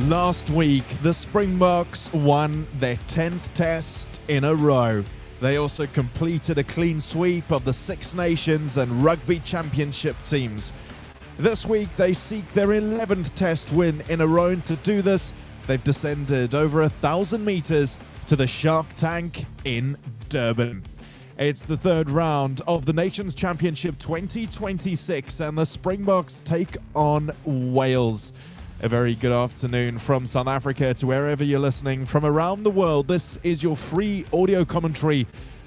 Last week, the Springboks won their 10th test in a row. They also completed a clean sweep of the Six Nations and Rugby Championship teams. This week, they seek their 11th test win in a row, and to do this, they've descended over 1,000 meters to the Shark Tank in Durban. It's the third round of the Nations Championship 2026, and the Springboks take on Wales. A very good afternoon from South Africa to wherever you're listening from around the world. This is your free audio commentary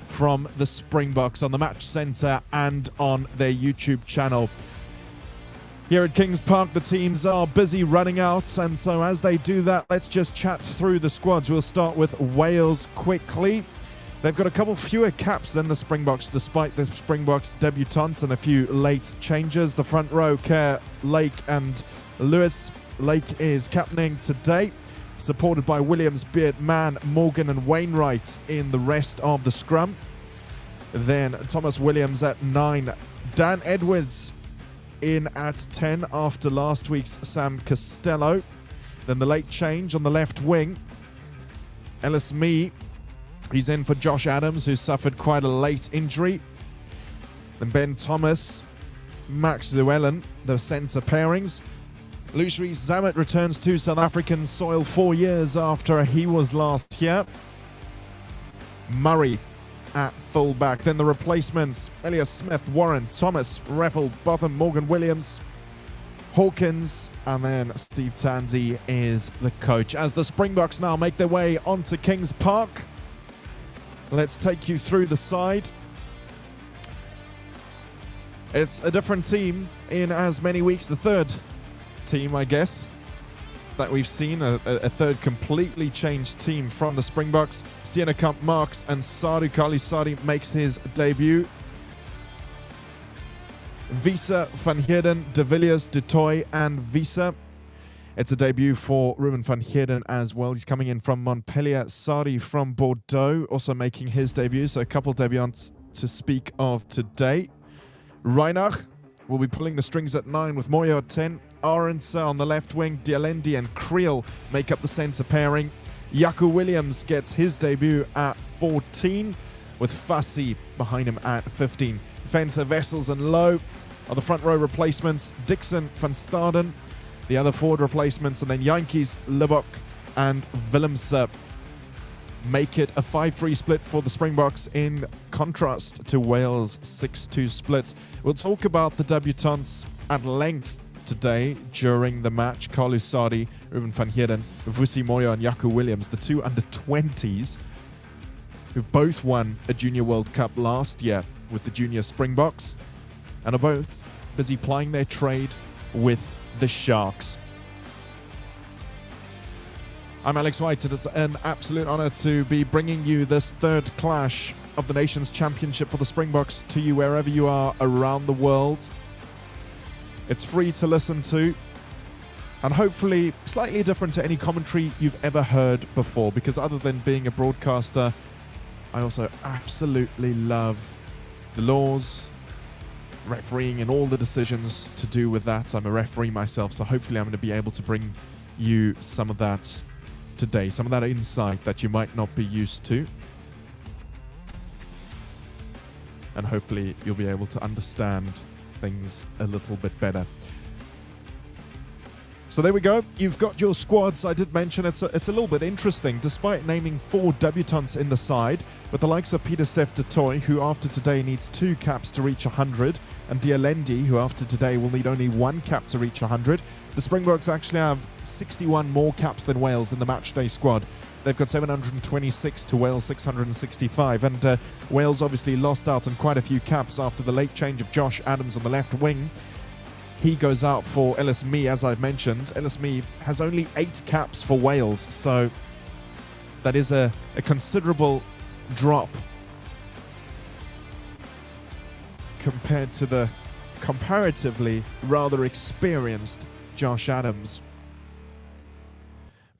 from the Springboks on the Match Centre and on their YouTube channel. Here at Kings Park, the teams are busy running out, and so as they do that, let's just chat through the squads. We'll start with Wales quickly. They've got a couple fewer caps than the Springboks, despite the Springboks debutants and a few late changes. The front row, Kerr, Lake and Lewis. Lake is captaining today, supported by Williams, Beard, Mann, Morgan and Wainwright in the rest of the scrum. Then Thomas Williams at 9. Dan Edwards in at 10 after last week's Sam Costello. Then the late change on the left wing. Ellis Mee, he's in for Josh Adams, who suffered quite a late injury. Then Ben Thomas, Max Llewellyn, the centre pairings. Lusri Zamet returns to South African soil 4 years after he was last here. Murray at fullback. Then the replacements: Elias Smith, Warren, Thomas, Reffel, Botham, Morgan Williams, Hawkins, and then Steve Tandy is the coach. As the Springboks now make their way onto Kings Park, let's take you through the side. It's a different team in as many weeks. The third team, I guess, that we've seen, a third completely changed team from the Springboks. Steenekamp, Marks and Sadu. Carlu Sadie makes his debut. Vusi, van Heerden, de Villiers, du Toit and Visa. It's a debut for Ruben van Heerden as well. He's coming in from Montpellier. Sadie from Bordeaux also making his debut, so a couple debutants to speak of today. Reinach will be pulling the strings at 9 with Moyo at 10. Arendse on the left wing, Dialendi and Creel make up the centre pairing. Jaco Williams gets his debut at 14, with Vusi behind him at 15. Venter, Wessels and Lowe are the front row replacements. Dixon, Van Staden, the other forward replacements, and then Yankees, Libok and Willemse make it a 5-3 split for the Springboks, in contrast to Wales' 6-2 split. We'll talk about the debutants at length today during the match. Carlu Sadie, Ruben van Heerden, Vusi Moyo and Jaco Williams, the two under-20s who both won a Junior World Cup last year with the Junior Springboks and are both busy plying their trade with the Sharks. I'm Alex White, and it's an absolute honour to be bringing you this third clash of the Nations Championship for the Springboks to you wherever you are around the world. It's free to listen to, and hopefully slightly different to any commentary you've ever heard before, because other than being a broadcaster, I also absolutely love the laws, refereeing and all the decisions to do with that. I'm a referee myself, so hopefully I'm going to be able to bring you some of that today, some of that insight that you might not be used to. And hopefully you'll be able to understand things a little bit better. So there we go. You've got your squads. I did mention it's a little bit interesting, despite naming 4 debutants in the side, with the likes of Pieter-Steph du Toit, who after today needs 2 caps to reach 100, and Dialendi, who after today will need only 1 cap to reach 100. The Springboks actually have 61 more caps than Wales in the matchday squad. They've got 726 to Wales 665, and Wales obviously lost out on quite a few caps after the late change of Josh Adams on the left wing. He goes out for Ellis Mee, as I've mentioned. Ellis Mee has only 8 caps for Wales, so that is a considerable drop compared to the comparatively rather experienced Josh Adams.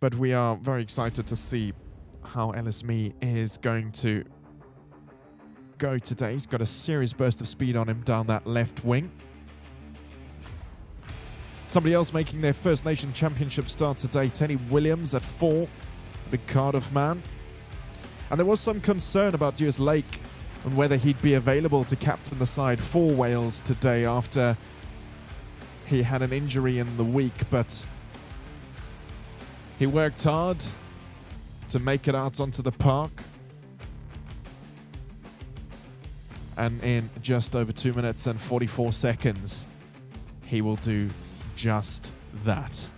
But we are very excited to see how Ellis Mee is going to go today. He's got a serious burst of speed on him down that left wing. Somebody else making their First Nation Championship start today, Jaco Williams at 4, big Cardiff man. And there was some concern about Dewis Lake and whether he'd be available to captain the side for Wales today after he had an injury in the week, but he worked hard to make it out onto the park. And in just over 2 minutes and 44 seconds, he will do just that.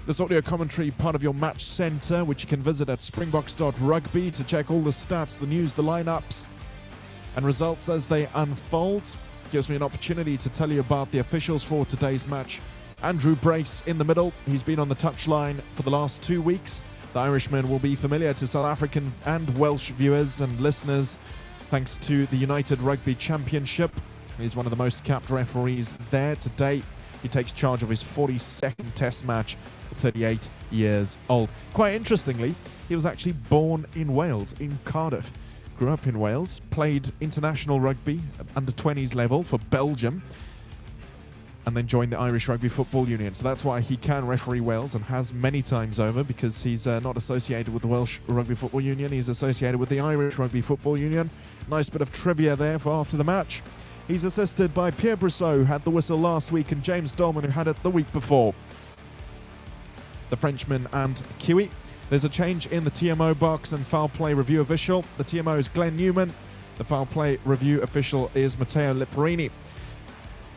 This audio commentary, part of your match center, which you can visit at springboks.rugby to check all the stats, the news, the lineups, and results as they unfold. Gives me an opportunity to tell you about the officials for today's match. Andrew Brace in the middle. He's been on the touchline for the last 2 weeks. The Irishman will be familiar to South African and Welsh viewers and listeners thanks to the United Rugby Championship. He's one of the most capped referees there today. He takes charge of his 42nd test match, 38 years old. Quite interestingly, he was actually born in Wales, in Cardiff. Grew up in Wales, played international rugby at under 20s level for Belgium, and then joined the Irish Rugby Football Union. So that's why he can referee Wales and has many times over, because he's not associated with the Welsh Rugby Football Union. He's associated with the Irish Rugby Football Union. Nice bit of trivia there for after the match. He's assisted by Pierre Brousseau, who had the whistle last week, and James Dolman, who had it the week before. The Frenchman and Kiwi. There's a change in the TMO box and foul play review official. The TMO is Glenn Newman. The foul play review official is Matteo Liparini.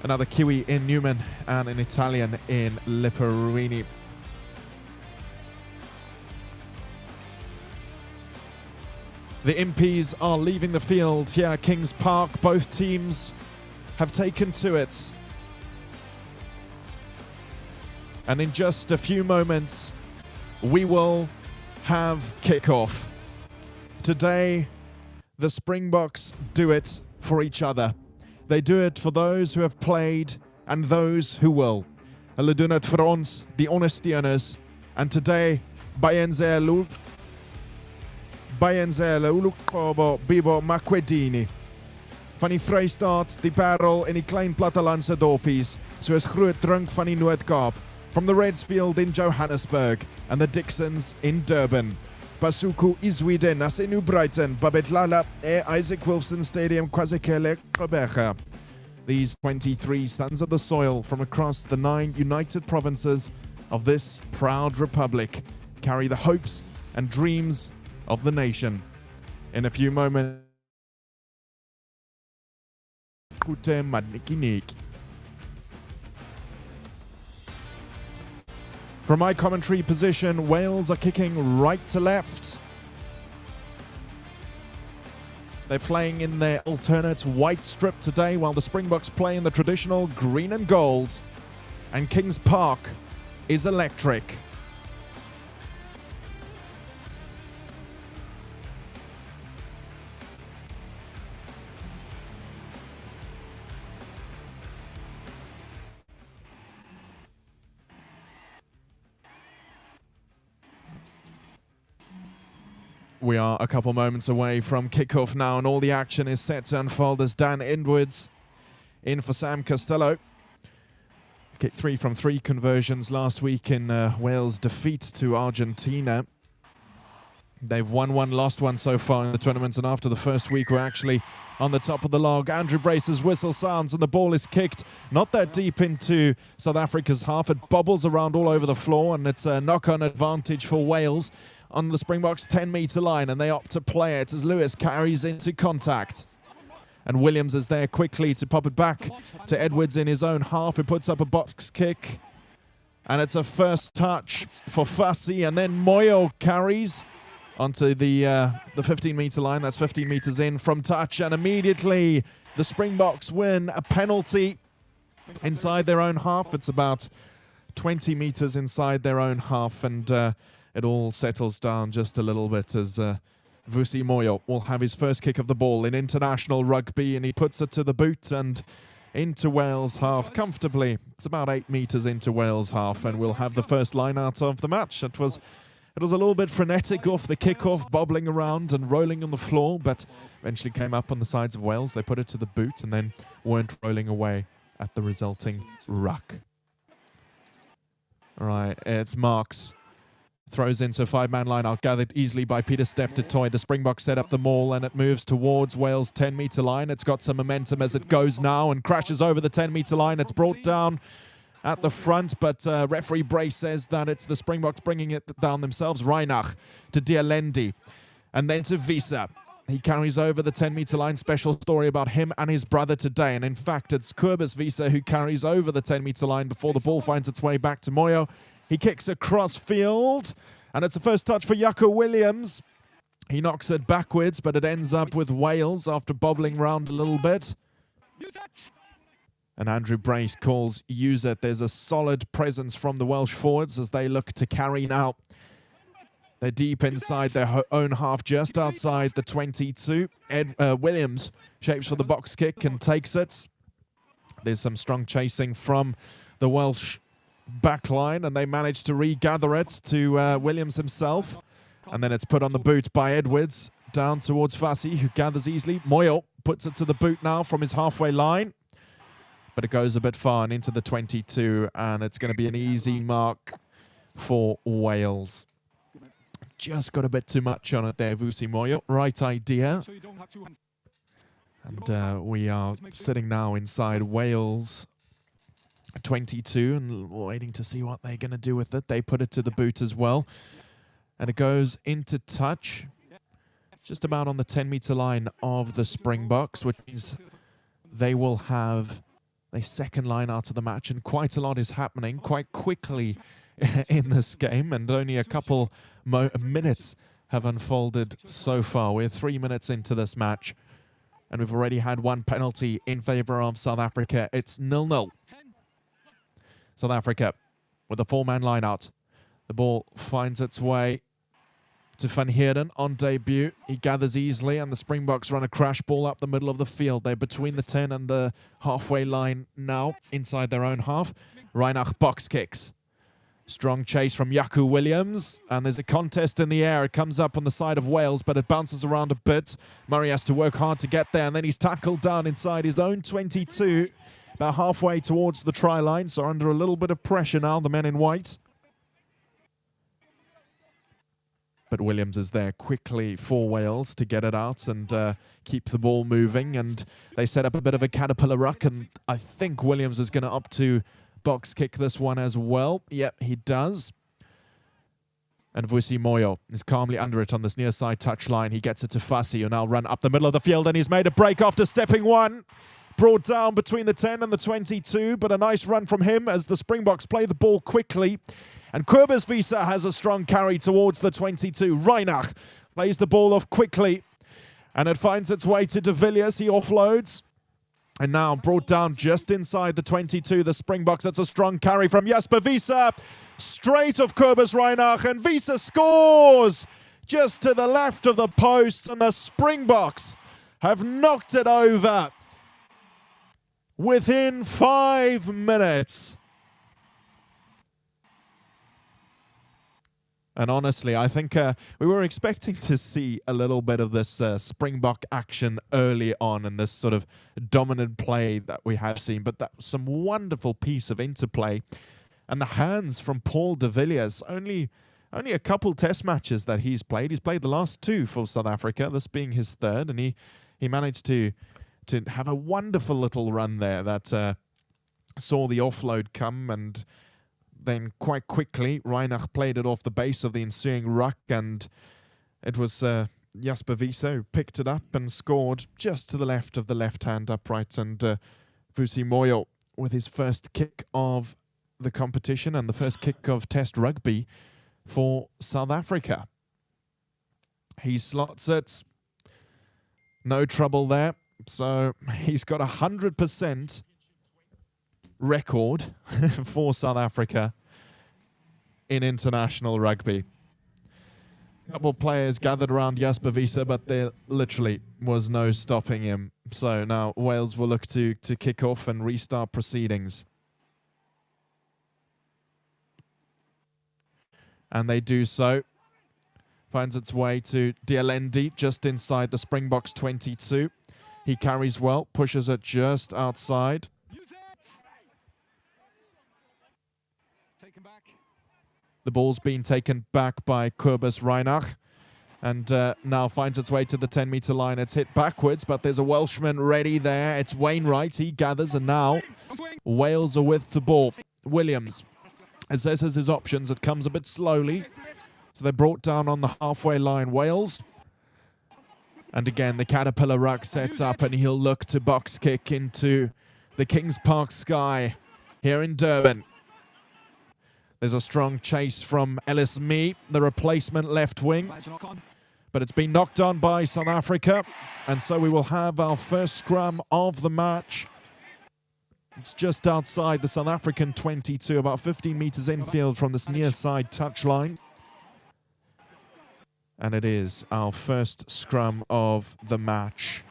Another Kiwi in Newman and an Italian in Liparini. The Impies are leaving the field here at Kings Park. Both teams have taken to it. And in just a few moments, we will have kickoff. Today, the Springboks do it for each other. They do it for those who have played and those who will. Hulle doen het vir ons, die ondersteuners. And today, Bayenzelu Ulukobo Bibo Makwedini. Van die Vrystaat, die Parel en die klein plattelandse dorpies, soos Groot Drink van die Noord-Kaap. From the Redsfield in Johannesburg and the Dixons in Durban. Basuku Izwide Nasenu Brighton, Babetlala Isaac Wilson Stadium, Kwazekele Gqeberha. These 23 sons of the soil from across the 9 united provinces of this proud republic carry the hopes and dreams of the nation. In a few moments, from my commentary position, Wales are kicking right to left. They're playing in their alternate white strip today, while the Springboks play in the traditional green and gold. And Kings Park is electric. We are a couple moments away from kickoff now, and all the action is set to unfold as Dan Edwards in for Sam Costello. Kicked 3 from 3 conversions last week in Wales' defeat to Argentina. They've won one, lost one so far in the tournament, and after the first week, we're actually on the top of the log. Andrew Brace's whistle sounds, and the ball is kicked not that deep into South Africa's half. It bobbles around all over the floor, and it's a knock-on advantage for Wales on the Springboks 10-meter line, and they opt to play it as Lewis carries into contact. And Williams is there quickly to pop it back to Edwards in his own half, who puts up a box kick. And it's a first touch for Vusi, and then Moyo carries onto the 15-meter line. That's 15 meters in from touch, and immediately the Springboks win a penalty inside their own half. It's about 20 meters inside their own half, and it all settles down just a little bit as Vusi Moyo will have his first kick of the ball in international rugby, and he puts it to the boot and into Wales half comfortably. It's about 8 meters into Wales half, and we'll have the first line out of the match. It was It was a little bit frenetic off the kickoff, bobbling around and rolling on the floor, but eventually came up on the sides of Wales. They put it to the boot and then weren't rolling away at the resulting ruck. All right, it's Marks. Throws into a five-man line out, gathered easily by Peter Steff to Toy. The Springboks set up the maul and it moves towards Wales' 10-meter line. It's got some momentum as it goes now and crashes over the 10-meter line. It's brought down at the front, but referee Bray says that it's the Springboks bringing it down themselves. Reinach to Dialendi and then to Visa. He carries over the 10-meter line. Special story about him and his brother today. And in fact, it's Kobus Visa who carries over the 10-meter line before the ball finds its way back to Moyo. He kicks across field, and it's a first touch for Jaco Williams. He knocks it backwards, but it ends up with Wales after bobbling around a little bit. And Andrew Brace calls use it. There's a solid presence from the Welsh forwards as they look to carry now. They're deep inside their own half, just outside the 22. Williams shapes for the box kick and takes it. There's some strong chasing from the Welsh back line, and they manage to regather it to Williams himself. And then it's put on the boot by Edwards, down towards Vusi, who gathers easily. Moyo puts it to the boot now from his halfway line. But it goes a bit far and into the 22, and it's going to be an easy mark for Wales. Just got a bit too much on it there, Vusi Moyo. Right idea. And we are sitting now inside Wales 22 and waiting to see what they're going to do with it. They put it to the boot as well. And it goes into touch just about on the 10-meter line of the Springboks, which means they will have their second line out of the match. And quite a lot is happening quite quickly in this game, and only a couple minutes have unfolded so far. We're 3 minutes into this match, and we've already had one penalty in favor of South Africa. It's 0-0. South Africa with a four-man line out. The ball finds its way to Van Heerden on debut. He gathers easily, and the Springboks run a crash ball up the middle of the field. They're between the 10 and the halfway line now, inside their own half. Reinach box kicks. Strong chase from Jaco Williams, and there's a contest in the air. It comes up on the side of Wales, but it bounces around a bit. Murray has to work hard to get there, and then he's tackled down inside his own 22, about halfway towards the try line, so under a little bit of pressure now, the men in white. But Williams is there quickly for Wales to get it out and keep the ball moving, and they set up a bit of a caterpillar ruck, and I think Williams is going to opt to box kick this one as well. Yep, he does. And Vusi Moyo is calmly under it on this near side touchline. He gets it to Vusi, who now run up the middle of the field, and he's made a break after stepping one. Brought down between the 10 and the 22, but a nice run from him as the Springboks play the ball quickly. And Kobus Visa has a strong carry towards the 22. Reinach plays the ball off quickly, and it finds its way to De Villiers. He offloads. And now brought down just inside the 22, the Springboks. That's a strong carry from Jasper Visa. Straight off Kobus Reinach, and Visa scores just to the left of the posts, and the Springboks have knocked it over within 5 minutes. And honestly, I think we were expecting to see a little bit of this Springbok action early on in this sort of dominant play that we have seen. But that was some wonderful piece of interplay. And the hands from Paul De Villiers, only a couple test matches that he's played. He's played the last two for South Africa, this being his third. And he managed to have a wonderful little run there that saw the offload come, and then quite quickly, Reinach played it off the base of the ensuing ruck, and it was Jasper Visa who picked it up and scored just to the left of the left-hand upright. And Vusi Moyo with his first kick of the competition and the first kick of Test rugby for South Africa. He slots it. No trouble there. So he's got 100% record for South Africa in international rugby. A couple of players gathered around Jasper Visa, but there literally was no stopping him. So now Wales will look to kick off and restart proceedings. And they do so. Finds its way to Dialendi just inside the Springboks 22. He carries well, pushes it just outside. The ball's been taken back by Kobus Reinach. And now finds its way to the 10-meter line. It's hit backwards, but there's a Welshman ready there. It's Wainwright. He gathers, and now Wales are with the ball. Williams assesses his options. It comes a bit slowly. So they're brought down on the halfway line, Wales. And again, the Caterpillar ruck sets up, and he'll look to box kick into the Kings Park sky here in Durban. There's a strong chase from Ellis Mee, the replacement left wing. But it's been knocked on by South Africa. And so we will have our first scrum of the match. It's just outside the South African 22, about 15 meters infield from this near side touchline. And it is our first scrum of the match.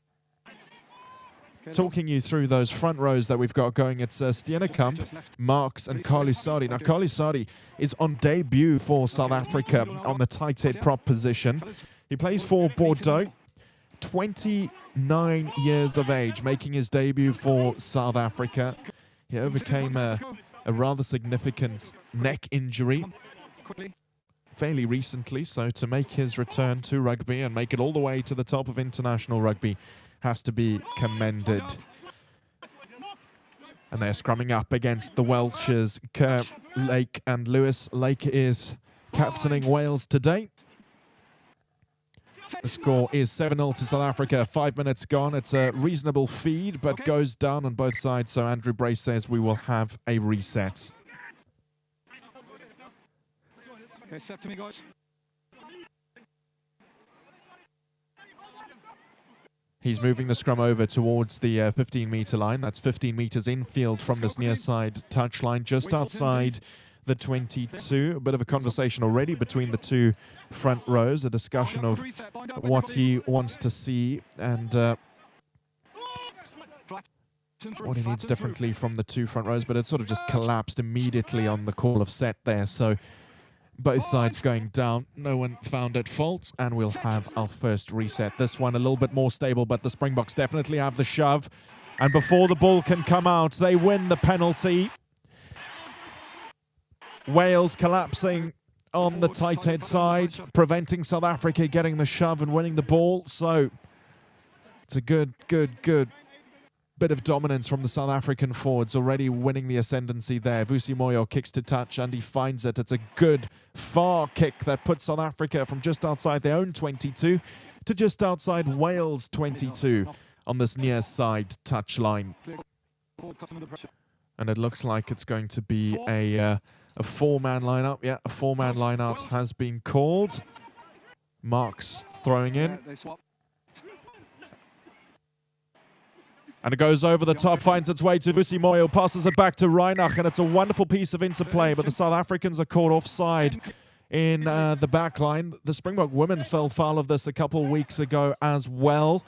Talking you through those front rows that we've got going, it's Steenekamp, Marks and Carlu Sadie. Now, Carlu Sadie is on debut for South Africa on the tight head prop position. He plays for Bordeaux, 29 years of age, making his debut for South Africa. He overcame a rather significant neck injury fairly recently, so to make his return to rugby and make it all the way to the top of international rugby has to be commended. And they're scrumming up against the Welshers, Kerr, Lake and Lewis. Lake is captaining Wales today. The score is 7-0 to South Africa. 5 minutes gone. It's a reasonable feed, but goes down on both sides. So Andrew Brace says we will have a reset. Okay, set to me, guys. He's moving the scrum over towards the 15-meter line. That's 15 meters infield from this near side touchline, just outside the 22. A bit of a conversation already between the two front rows, a discussion of what he wants to see and what he needs differently from the two front rows, but it sort of just collapsed immediately on the call of set there. So both sides going down. No one found at fault, and we'll have our first reset. This one a little bit more stable, but the Springboks definitely have the shove. And before the ball can come out, they win the penalty. Wales collapsing on the tight head side, preventing South Africa getting the shove and winning the ball. So it's a good bit of dominance from the South African forwards, already winning the ascendancy there. Vusi Moyo kicks to touch, and he finds it. It's a good, far kick that puts South Africa from just outside their own 22 to just outside Wales 22 on this near side touchline. And it looks like it's going to be a four-man lineup. Yeah, a four-man lineout has been called. Marks throwing in. And it goes over the top, finds its way to Vusi Moyo, passes it back to Reinach, and it's a wonderful piece of interplay, but the South Africans are caught offside in the back line. The Springbok women fell foul of this a couple of weeks ago as well.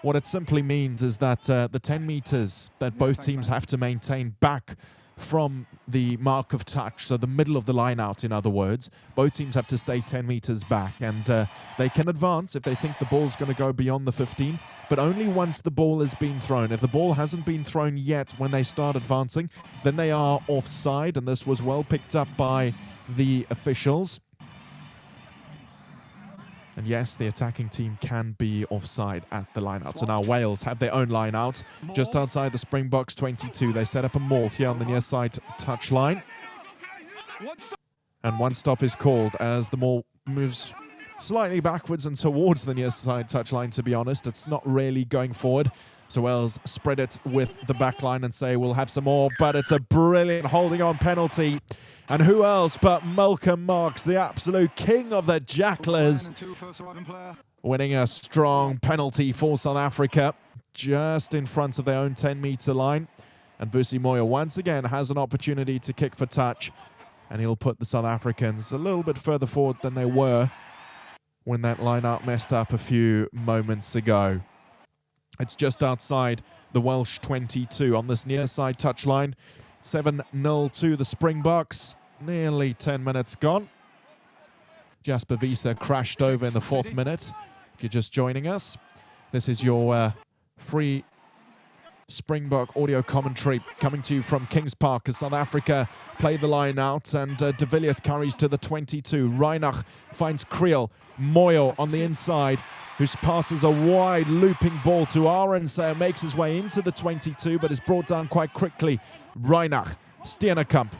What it simply means is that the 10 meters that both teams have to maintain back from the mark of touch, so the middle of the line out, in other words, both teams have to stay 10 meters back, and they can advance if they think the ball's going to go beyond the 15, but only once the ball has been thrown. If the ball hasn't been thrown yet when they start advancing, then they are offside, and this was well picked up by the officials. And yes, the attacking team can be offside at the line-out. So now Wales have their own line-out just outside the Springboks 22. They set up a maul here on the near side touchline. And one stop is called as the maul moves slightly backwards and towards the near side touchline, to be honest. It's not really going forward. So Wales spread it with the back line and say we'll have some more, but it's a brilliant holding on penalty. And who else but Malcolm Marks, the absolute king of the Jacklers, winning a strong penalty for South Africa just in front of their own 10-meter line. And Vusi Moyo once again has an opportunity to kick for touch, and he'll put the South Africans a little bit further forward than they were when that line-out messed up a few moments ago. It's just outside the Welsh 22 on this near side touchline. 7-0 to the Springboks. Nearly 10 minutes gone. Jasper Wiese crashed over in the 4th minute. If you're just joining us, this is your free Springbok audio commentary coming to you from Kings Park as South Africa play the line out, and de Villiers carries to the 22. Reinach finds Kriel. Moyo on the inside, who passes a wide looping ball to Arends, makes his way into the 22, but is brought down quite quickly. Reinach, Steenekamp,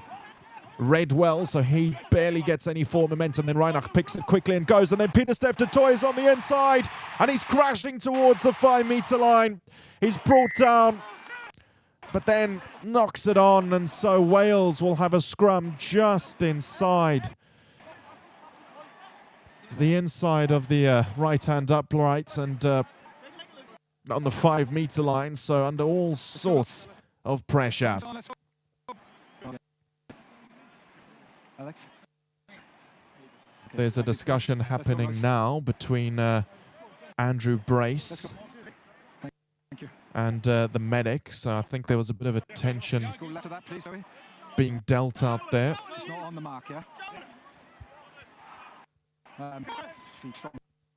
read well, so he barely gets any forward momentum. Then Reinach picks it quickly and goes, and then Pieter-Steph du Toit is on the inside, and he's crashing towards the 5-meter line. He's brought down, but then knocks it on, and so Wales will have a scrum just inside the inside of the right-hand upright and on the 5-meter line, so under all sorts of pressure. There's a discussion happening now between Andrew Brace and the medic, so I think there was a bit of a tension being dealt out there.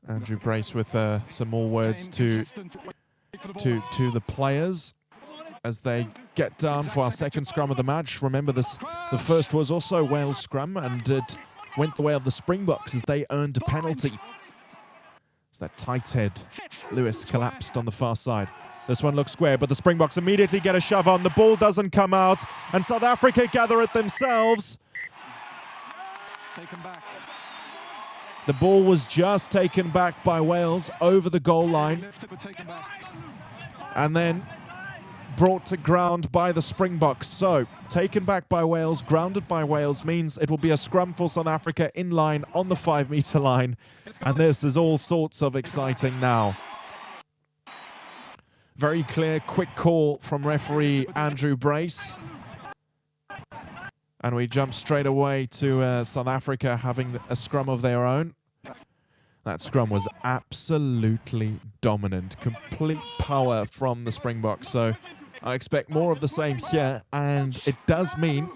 Andrew Brace with some more words to the players as they get down for our second scrum of the match. Remember, the first was also Wales scrum, and it went the way of the Springboks as they earned a penalty. It's that tight head. Lewis collapsed on the far side. This one looks square, but the Springboks immediately get a shove on. The ball doesn't come out, and South Africa gather it themselves. Taken back. The ball was just taken back by Wales over the goal line, and then brought to ground by the Springboks. So, taken back by Wales, grounded by Wales, means it will be a scrum for South Africa in line on the 5-meter line. And this is all sorts of exciting now. Very clear, quick call from referee Andrew Brace. And we jump straight away to South Africa having a scrum of their own. That scrum was absolutely dominant. Complete power from the Springboks. So I expect more of the same here. And it does mean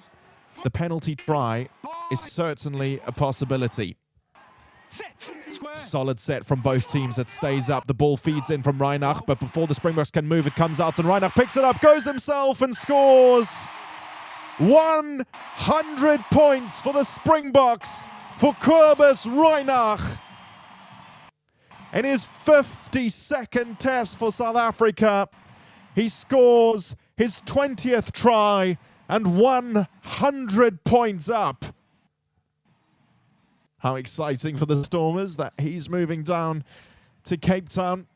the penalty try is certainly a possibility. Solid set from both teams. It stays up. The ball feeds in from Reinach, but before the Springboks can move, it comes out, and Reinach picks it up, goes himself, and scores. 100 points for the Springboks for Kobus Reinach. In his 52nd test for South Africa, he scores his 20th try and 100 points up. How exciting for the Stormers that he's moving down to Cape Town.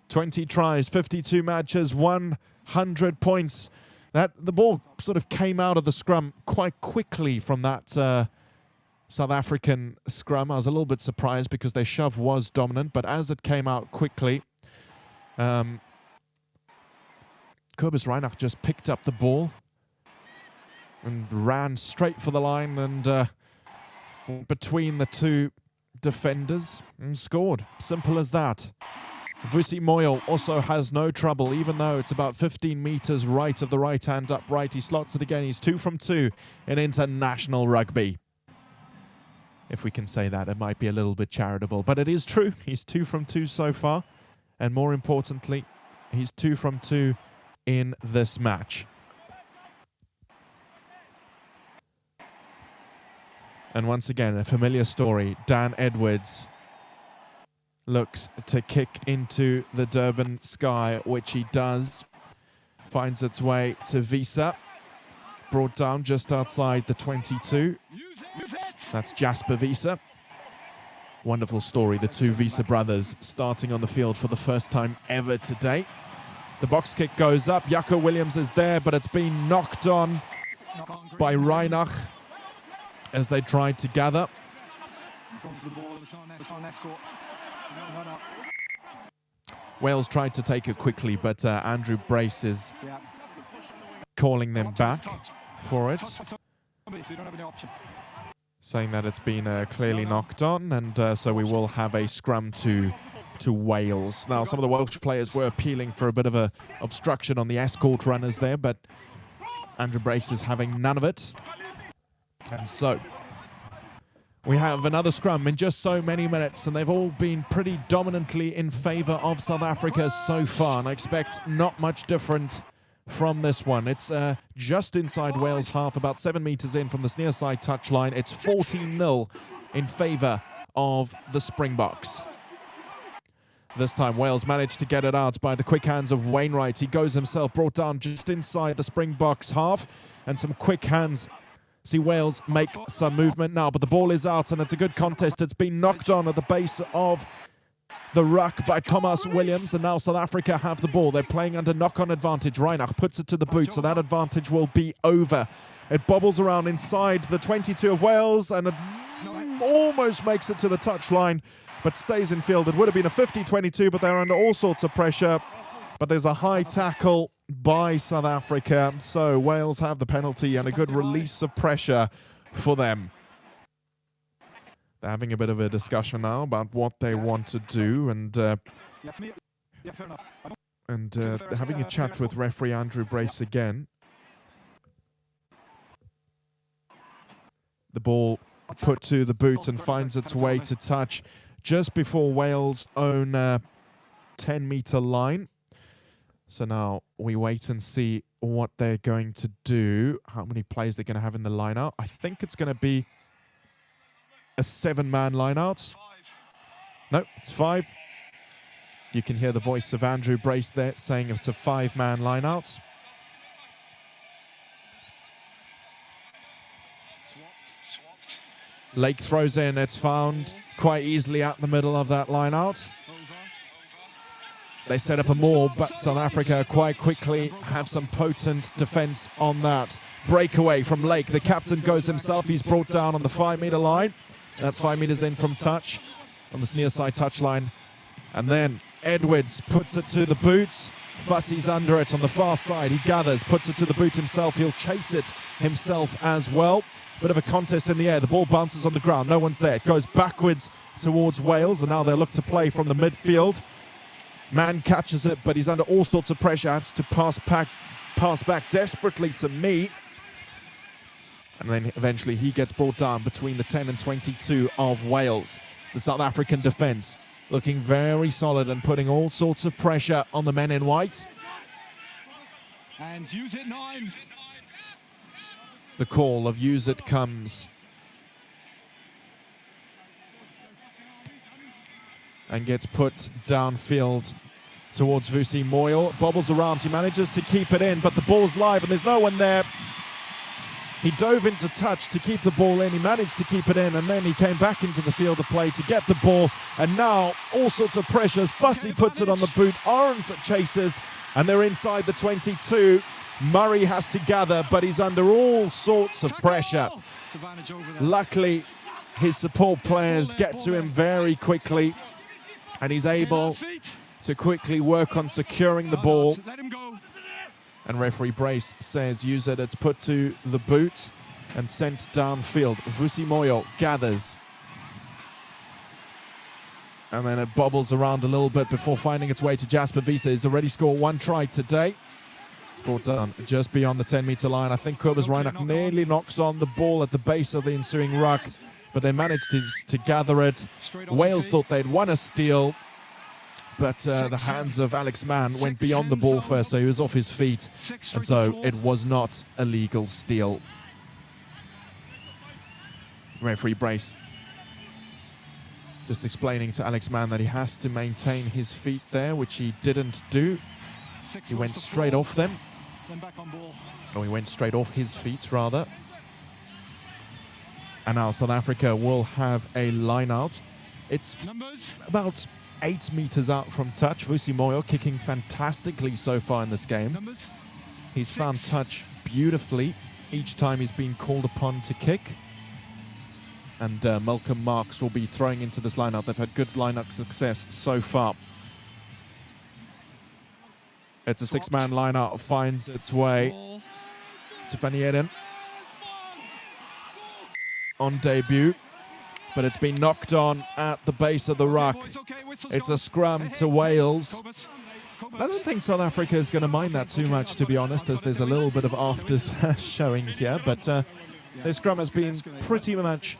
20 tries, 52 matches, 100 points. The ball sort of came out of the scrum quite quickly from that South African scrum. I was a little bit surprised because their shove was dominant, but as it came out quickly, Kobus Reinach just picked up the ball and ran straight for the line and between the two defenders and scored. Simple as that. Vusi Moyo also has no trouble, even though it's about 15 meters right of the right-hand upright. He slots it again. He's 2 from 2 in international rugby. If we can say that, it might be a little bit charitable, but it is true. He's 2 from 2 so far. And more importantly, he's 2 from 2 in this match. And once again, a familiar story. Dan Edwards looks to kick into the Durban sky, which he does. Finds its way to Wiese. Brought down just outside the 22. That's Jasper Wiese. Wonderful story. The two Wiese brothers starting on the field for the first time ever today. The box kick goes up. Jaco Williams is there, but it's been knocked on by Reinach as they tried to gather. Wales tried to take it quickly, but Andrew Brace is calling them back for it, saying that it's been clearly knocked on, and so we will have a scrum to Wales. Now, some of the Welsh players were appealing for a bit of a obstruction on the escort runners there, but Andrew Brace is having none of it. And so We have another scrum in just so many minutes, and they've all been pretty dominantly in favour of South Africa so far, and I expect not much different from this one. It's just inside Wales half, about 7 metres in from this near side touchline. It's 14-0 in favour of the Springboks. This time Wales managed to get it out by the quick hands of Wainwright. He goes himself, brought down just inside the Springboks half, and some quick hands. See Wales make some movement now, but the ball is out, and it's a good contest. It's been knocked on at the base of the ruck by Thomas Williams, and now South Africa have the ball. They're playing under knock-on advantage. Reinach puts it to the boot, so that advantage will be over. It bobbles around inside the 22 of Wales, and it almost makes it to the touchline, but stays in field. It would have been a 50-22, but they're under all sorts of pressure. But there's a high tackle by South Africa, so Wales have the penalty and a good release of pressure for them. They're having a bit of a discussion now about what they want to do, and having a chat with referee Andrew Brace again. The ball put to the boot and finds its way to touch just before Wales' own 10-metre line. So now we wait and see what they're going to do, how many players they're going to have in the line-out. I think it's going to be a 7-man line-out. No, it's 5. You can hear the voice of Andrew Brace there saying it's a 5-man line-out. Lake throws in, it's found quite easily at the middle of that line-out. They set up a more, but South Africa quite quickly have some potent defense on that. Breakaway from Lake. The captain goes himself. He's brought down on the 5-metre line. That's 5 metres in from touch on this near side touchline. And then Edwards puts it to the boots. Vusi's under it on the far side. He gathers, puts it to the boot himself. He'll chase it himself as well. Bit of a contest in the air. The ball bounces on the ground. No one's there. It goes backwards towards Wales, and now they'll look to play from the midfield. Man catches it, but he's under all sorts of pressure. Has to pass back desperately to me. And then eventually he gets brought down between the 10 and 22 of Wales. The South African defence looking very solid and putting all sorts of pressure on the men in white. And use it 9. The call of use it comes. And gets put downfield towards Vusi Moyo. Bobbles around, he manages to keep it in, but the ball's live and there's no one there. He dove into touch to keep the ball in, he managed to keep it in, and then he came back into the field of play to get the ball, and now all sorts of pressures. Vusi puts it on the boot, Arons chases, and they're inside the 22. Murray has to gather, but he's under all sorts of pressure. Luckily, his support players get to him very quickly, and he's able to quickly work on securing the ball. And referee Brace says use it. It's put to the boot and sent downfield. Vusi Moyo gathers. And then it bobbles around a little bit before finding its way to Jasper Wiese. He's already scored 1 try today. Brought down just beyond the 10-metre line. I think Kobus Reinach nearly knocks on the ball at the base of the ensuing ruck, but they managed to gather it. Wales thought they'd won a steal, but the hands of Alex Mann went beyond the ball first, so he was off his feet, and so it was not a legal steal. Referee Brace just explaining to Alex Mann that he has to maintain his feet there, which he didn't do. He went straight off them. Or he went straight off his feet, rather. And now South Africa will have a line out. It's about 8 meters out from touch. Vusi Moyo kicking fantastically so far in this game. He's found touch beautifully each time he's been called upon to kick. And Malcolm Marks will be throwing into this line out. They've had good line-out success so far. It's a 6-man line-out, finds its way to Van Heerden on debut, but it's been knocked on at the base of the ruck. It's a scrum to Wales. I don't think South Africa is going to mind that too much, to be honest, as there's a little bit of afters showing here, but their scrum has been pretty much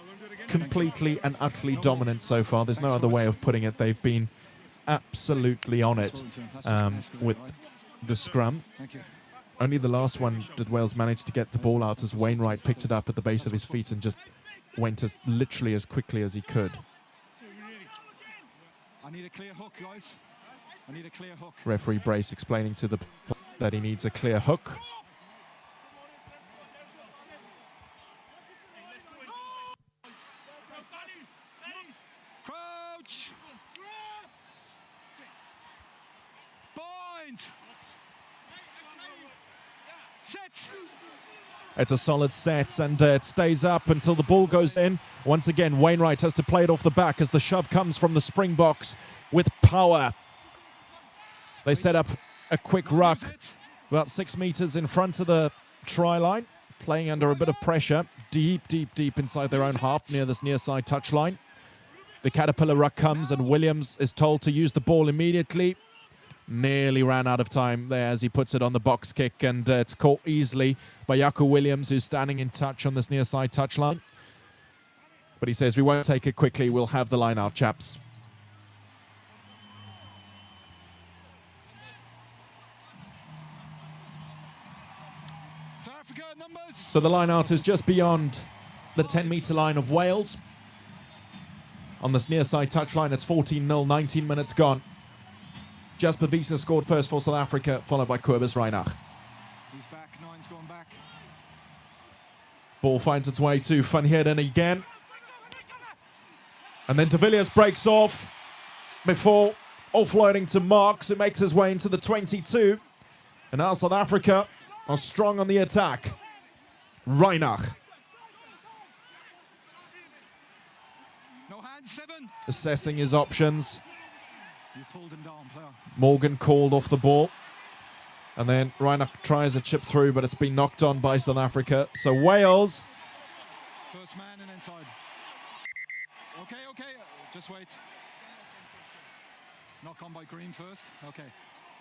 completely and utterly dominant so far. There's no other way of putting it. They've been absolutely on it with the scrum. Only the last one did Wales manage to get the ball out as Wainwright picked it up at the base of his feet and just went literally as quickly as he could. I need a clear hook, guys. I need a clear hook. Referee Brace explaining to the that he needs a clear hook. Crouch. Bind. Set. It's a solid set, and it stays up until the ball goes in. Once again, Wainwright has to play it off the back as the shove comes from the Springboks with power. They set up a quick ruck about 6 meters in front of the try line, playing under a bit of pressure, deep inside their own half near this near side touchline. The Caterpillar ruck comes and Williams is told to use the ball immediately. Nearly ran out of time there as he puts it on the box kick, and it's caught easily by Jaco Williams, who's standing in touch on this near side touchline. But he says, we won't take it quickly, we'll have the line out, chaps. South Africa numbers. So the line out is just beyond the 10-meter line of Wales. On this near side touchline, it's 14-0, 19 minutes gone. Jasper Wiese scored first for South Africa, followed by Kobus Reinach. He's back, Nine's gone back. Ball finds its way to Van Heerden again. And then de Villiers breaks off before offloading to Marks. It makes his way into the 22. And now South Africa are strong on the attack. Reinach. No hands, 7. Assessing his options. You've pulled him down, player. Morgan called off the ball. And then Reinach tries a chip through, but it's been knocked on by South Africa. So Wales. First man and inside. Okay. Just wait. Knock on by Green first. Okay.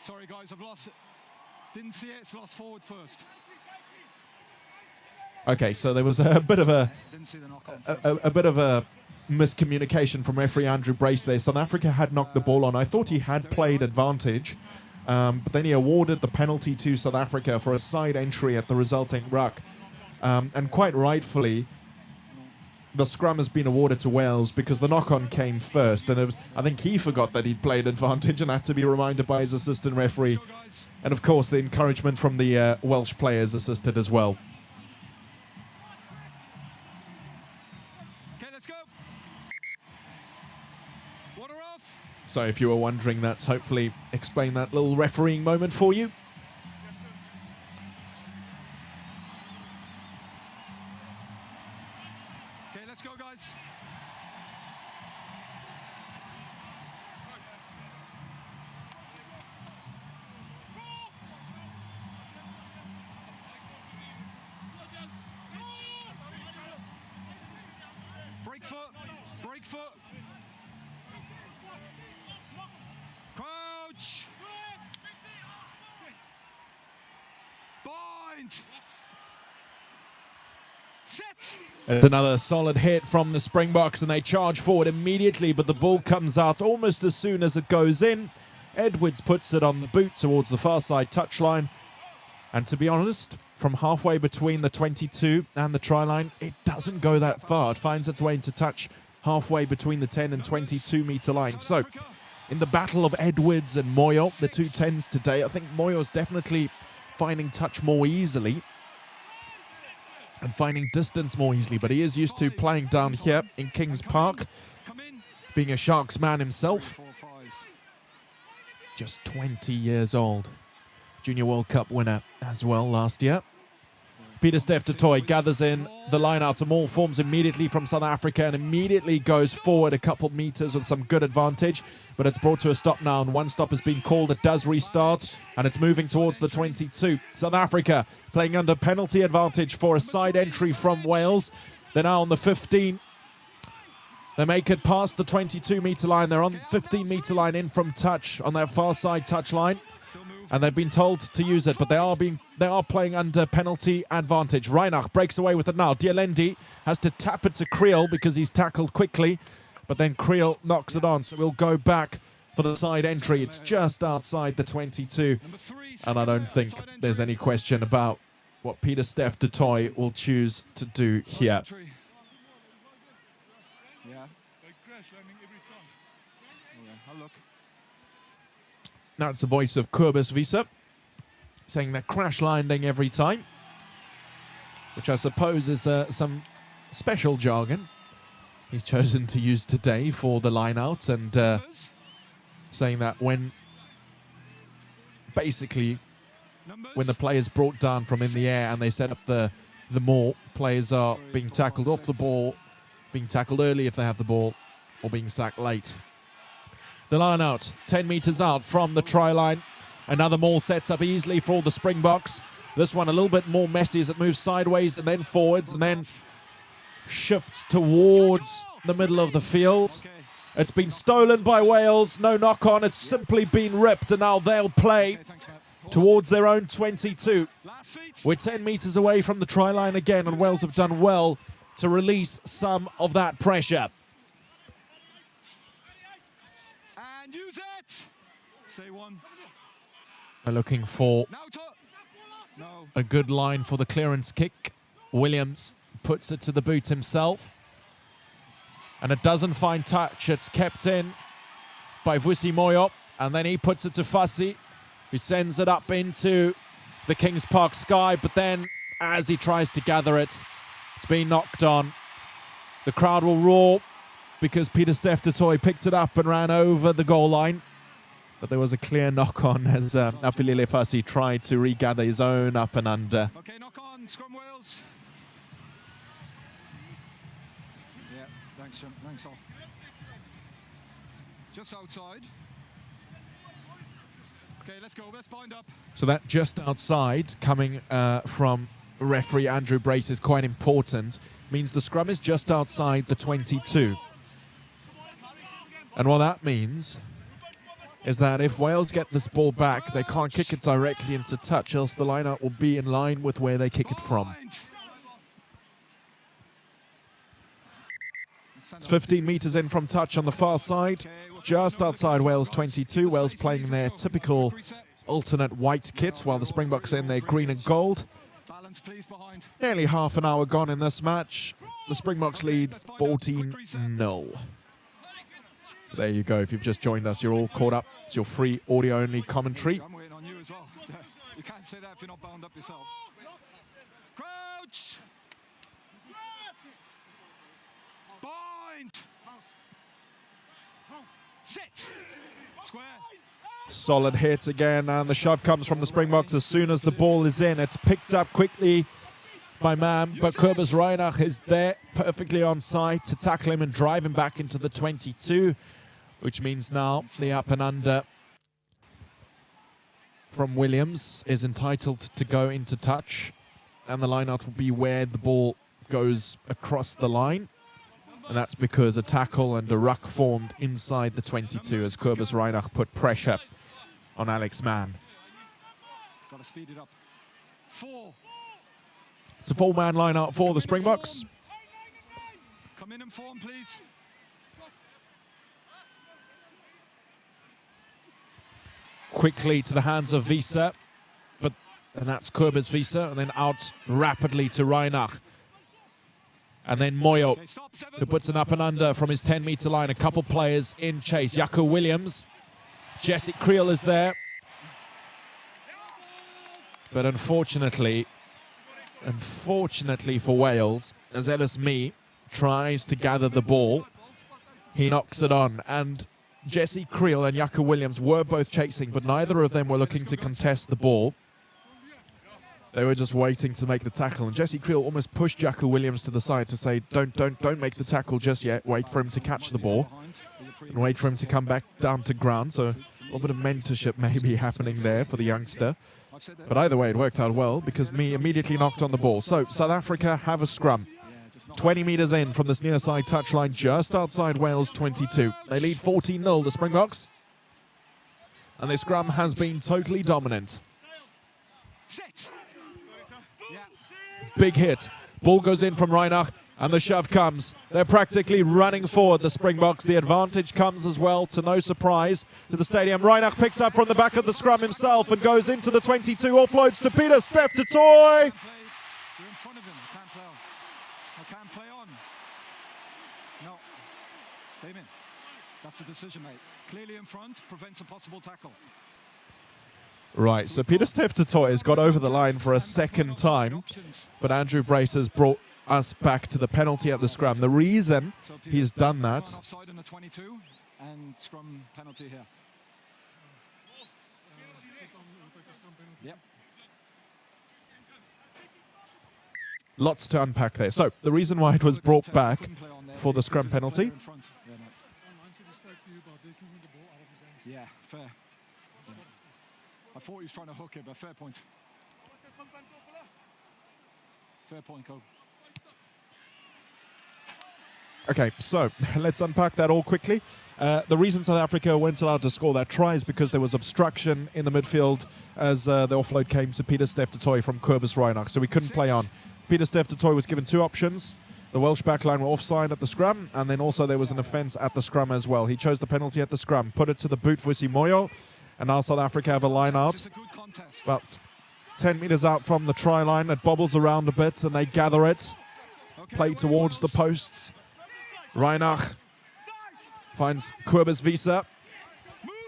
Sorry, guys, I've lost it. Didn't see it. It's lost forward first. Okay, so there was a bit of a Didn't see the knock on. a bit of a miscommunication from referee Andrew Brace there. South Africa had knocked the ball on. I thought he had played advantage, but then he awarded the penalty to South Africa for a side entry at the resulting ruck. And quite rightfully, the scrum has been awarded to Wales because the knock-on came first. And I think he forgot that he'd played advantage and had to be reminded by his assistant referee. And of course, the encouragement from the Welsh players assisted as well. So if you were wondering, that's hopefully explained that little refereeing moment for you. Okay, let's go, guys. Break foot. Break foot. Crouch. Bind. Set. It's another solid hit from the Springboks, and they charge forward immediately, but the ball comes out almost as soon as it goes in. Edwards puts it on the boot towards the far side touchline. And to be honest, from halfway between the 22 and the try line, it doesn't go that far. It finds its way into touch halfway between the 10 and 22 meter line. So in the battle of Edwards and Moyo, the two 10s today, I think Moyo's definitely finding touch more easily and finding distance more easily, but he is used to playing down here in Kings Park, being a Sharks man himself. Just 20 years old. Junior World Cup winner as well last year. Peter Steph Toy gathers in the line out. A maul forms immediately from South Africa and immediately goes forward a couple meters with some good advantage, but it's brought to a stop now, and one stop has been called. It does restart, and it's moving towards the 22. South Africa playing under penalty advantage for a side entry from Wales. They're now on the 15. They make it past the 22 meter line. They're on the 15 meter line in from touch on their far side touch line. and they've been told to use it, but they are playing under penalty advantage. Reinach breaks away with it now. Dialendi has to tap it to Creel because he's tackled quickly, but then Creel knocks it on, so we'll go back for the side entry. It's just outside the 22, and I don't think there's any question about what Pieter-Steph du Toit will choose to do here. That's the voice of Kobus Wiese saying they're crash landing every time, which I suppose is some special jargon he's chosen to use today for the line out, and saying that when basically when the player's brought down from in the air and they set up the maul, players are being tackled off the ball, being tackled early if they have the ball, or being sacked late. The line out, 10 meters out from the try line. Another maul sets up easily for the Springboks. This one a little bit more messy as it moves sideways and then forwards and then shifts towards the middle of the field. It's been stolen by Wales. No knock on. It's simply been ripped, and now they'll play towards their own 22. We're 10 meters away from the try line again, and Wales have done well to release some of that pressure. And use it. Stay one. They're looking for a good line for the clearance kick. Williams puts it to the boot himself, and it doesn't find touch. It's kept in by Vusi Moyo, and then he puts it to Vusi, who sends it up into the Kings Park sky, but then as he tries to gather it, it's been knocked on. The crowd will roar because Pieter-Steph du Toit picked it up and ran over the goal line, but there was a clear knock-on as Apilile Vusi tried to regather his own up and under. Okay, knock on, scrum Wales. Yeah, thanks, Jim. Thanks, all. Just outside. Okay, let's go. Let's bind up. So that just outside coming from referee Andrew Brace is quite important. Means the scrum is just outside the 22. And what that means is that if Wales get this ball back, they can't kick it directly into touch, else the line-out will be in line with where they kick it from. It's 15 meters in from touch on the far side, just outside Wales 22. Wales playing their typical alternate white kit, while the Springboks in their green and gold. Nearly half an hour gone in this match. The Springboks lead 14-0. So there you go. If you've just joined us, you're all caught up. It's your free audio-only commentary. I'm waiting on you as well. You can't say that if you're not bound up yourself. Crouch! Bind! Sit! Square! Solid hit again, and the shove comes from the Springboks as soon as the ball is in. It's picked up quickly by Mam, but Kobus Reinach is there perfectly on side to tackle him and drive him back into the 22, which means now the up and under from Williams is entitled to go into touch, and the line-out will be where the ball goes across the line, and that's because a tackle and a ruck formed inside the 22 as Kobus Reinach put pressure on Alex Mann. Got to speed it up. 4. It's a 4-man line-out for the Springboks. Come in and form, please. Quickly to the hands of Wiese, and that's Kobus Wiese, and then out rapidly to Reinach. And then Moyo, who puts an up and under from his 10-meter line. A couple players in chase. Jaco Williams. Jesse Creel is there. But unfortunately for Wales, as Ellis Mee tries to gather the ball, he knocks it on. And Jesse Creel and Jaco Williams were both chasing, but neither of them were looking to contest the ball. They were just waiting to make the tackle, and Jesse Creel almost pushed Jaco Williams to the side to say, don't make the tackle just yet. Wait for him to catch the ball and wait for him to come back down to ground. So a little bit of mentorship maybe happening there for the youngster. But either way, it worked out well because Mee immediately knocked on the ball. So South Africa have a scrum. 20 meters in from this near side touchline, just outside Wales 22. They lead 14-0, the Springboks. and the scrum has been totally dominant. Sit. Yeah. Big hit. Ball goes in from Reinach, and the shove comes. They're practically running forward, the Springboks. The advantage comes as well, to no surprise, to the stadium. Reinach picks up from the back of the scrum himself and goes into the 22, offloads to Peter Steph to Toy. You're in front of him. I can't play on. I can't play on. No. Damien, that's the decision, mate. Clearly in front, prevents a possible tackle. Right, so Peter Steph to Toy has got over the line for a second time, but Andrew Brace has brought us back to the penalty at the scrum. The reason he's done that, Offside in the 22 and scrum penalty here. Yep. lots to unpack there. So the reason why it was brought back for the scrum penalty. Yeah, fair. I thought he was trying to hook it, but fair point. Fair point, Cole. Okay, so let's unpack that all quickly. The reason South Africa weren't allowed to score that try is because there was obstruction in the midfield as the offload came to Peter Steph du Toit from Cobus Reinach, so we couldn't play on. Peter Steph du Toit was given two options. The Welsh backline were offside at the scrum, and then also there was an offence at the scrum as well. He chose the penalty at the scrum, put it to the boot Vusi Moyo, and now South Africa have a line out. About 10 metres out from the try line, it bobbles around a bit, and they gather it. Play towards the posts. Reinach finds Cobus Visa,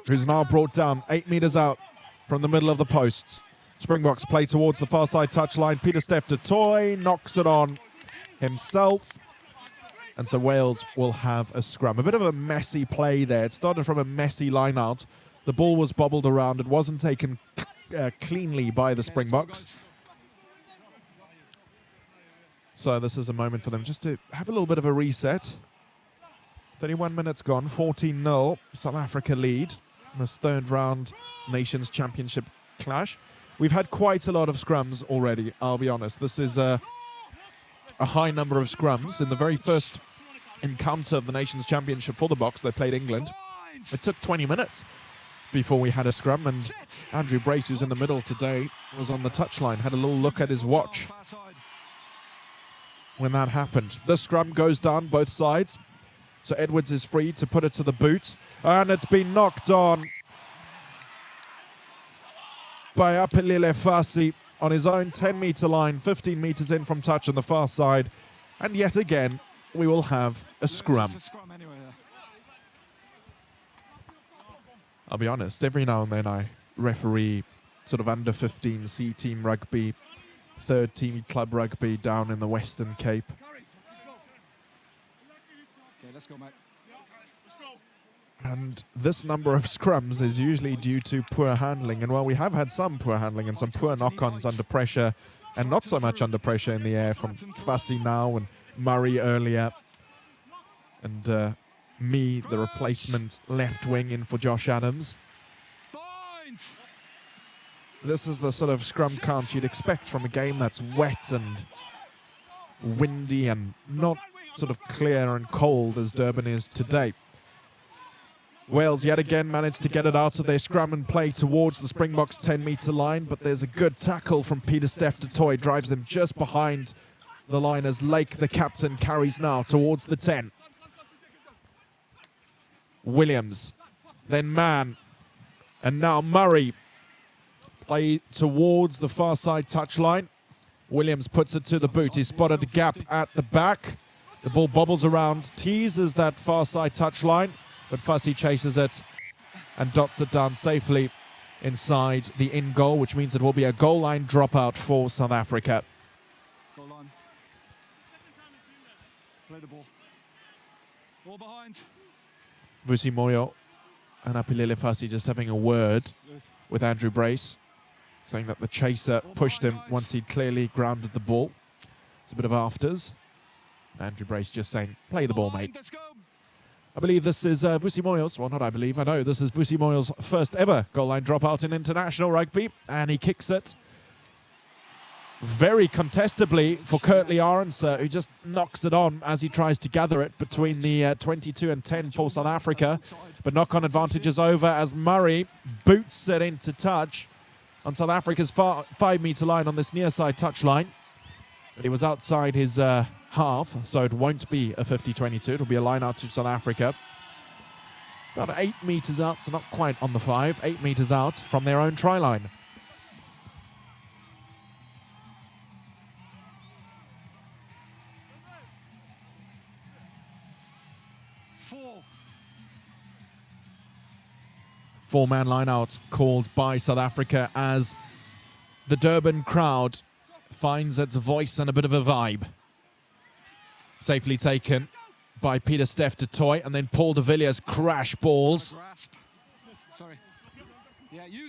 who's now brought down 8 metres out from the middle of the posts. Springboks play towards the far side touchline. Peter Steph du Toit knocks it on himself. And so Wales will have a scrum. A bit of a messy play there. It started from a messy line out. The ball was bobbled around. It wasn't taken cleanly by the Springboks. So this is a moment for them just to have a little bit of a reset. 31 minutes gone, 14-0, South Africa lead in this third round Nations Championship clash. We've had quite a lot of scrums already, I'll be honest. This is a high number of scrums. In the very first encounter of the Nations Championship for the Boks, they played England. It took 20 minutes before we had a scrum, and Andrew Brace, who's in the middle today, was on the touchline, had a little look at his watch when that happened. The scrum goes down both sides. So Edwards is free to put it to the boot. And it's been knocked on by Apelile Fasi on his own 10-metre line, 15 metres in from touch on the far side. And yet again, we will have a scrum. I'll be honest, every now and then I referee sort of under 15 C-team rugby, third team club rugby down in the Western Cape. Let's go, mate. And this number of scrums is usually due to poor handling. And while we have had some poor handling and some poor knock-ons under pressure, and not so much under pressure in the air from Fassi now and Murray earlier, and me, the replacement left wing in for Josh Adams. This is the sort of scrum count you'd expect from a game that's wet and windy and not sort of clear and cold as Durban is today. Wales yet again managed to get it out of their scrum and play towards the Springboks 10-metre line, but there's a good tackle from Peter Steph du Toit, drives them just behind the line as Lake, the captain, carries now towards the 10. Williams, then Mann, and now Murray play towards the far side touchline. Williams puts it to the boot. He spotted a gap at the back. The ball bobbles around, teases that far side touchline, but Fassi chases it and dots it down safely inside the in goal, which means it will be a goal line dropout for South Africa. Goal line. Play the ball. Ball behind. Vusi Moyo and Apelile Fassi just having a word with Andrew Brace, saying that the chaser pushed him once he'd clearly grounded the ball. It's a bit of afters. Andrew Brace just saying, play the ball, mate. I believe this is Vusi Moyo's, well, not I believe, I know, this is Vusi Moyo's first ever goal line dropout in international rugby, and he kicks it very contestably for Curtly Arendse, who just knocks it on as he tries to gather it between the 22 and 10 for South Africa. But knock-on advantage is over as Murray boots it into touch on South Africa's 5-meter line on this near side touchline. But he was outside his half, so it won't be a 50-22. It'll be a line out to South Africa. About 8 meters out, so not quite on the 5. 8 meters out from their own try line. Four-man line out called by South Africa as the Durban crowd finds its voice and a bit of a vibe. Safely taken by Peter Steff de Toy, and then Paul de Villiers crash balls.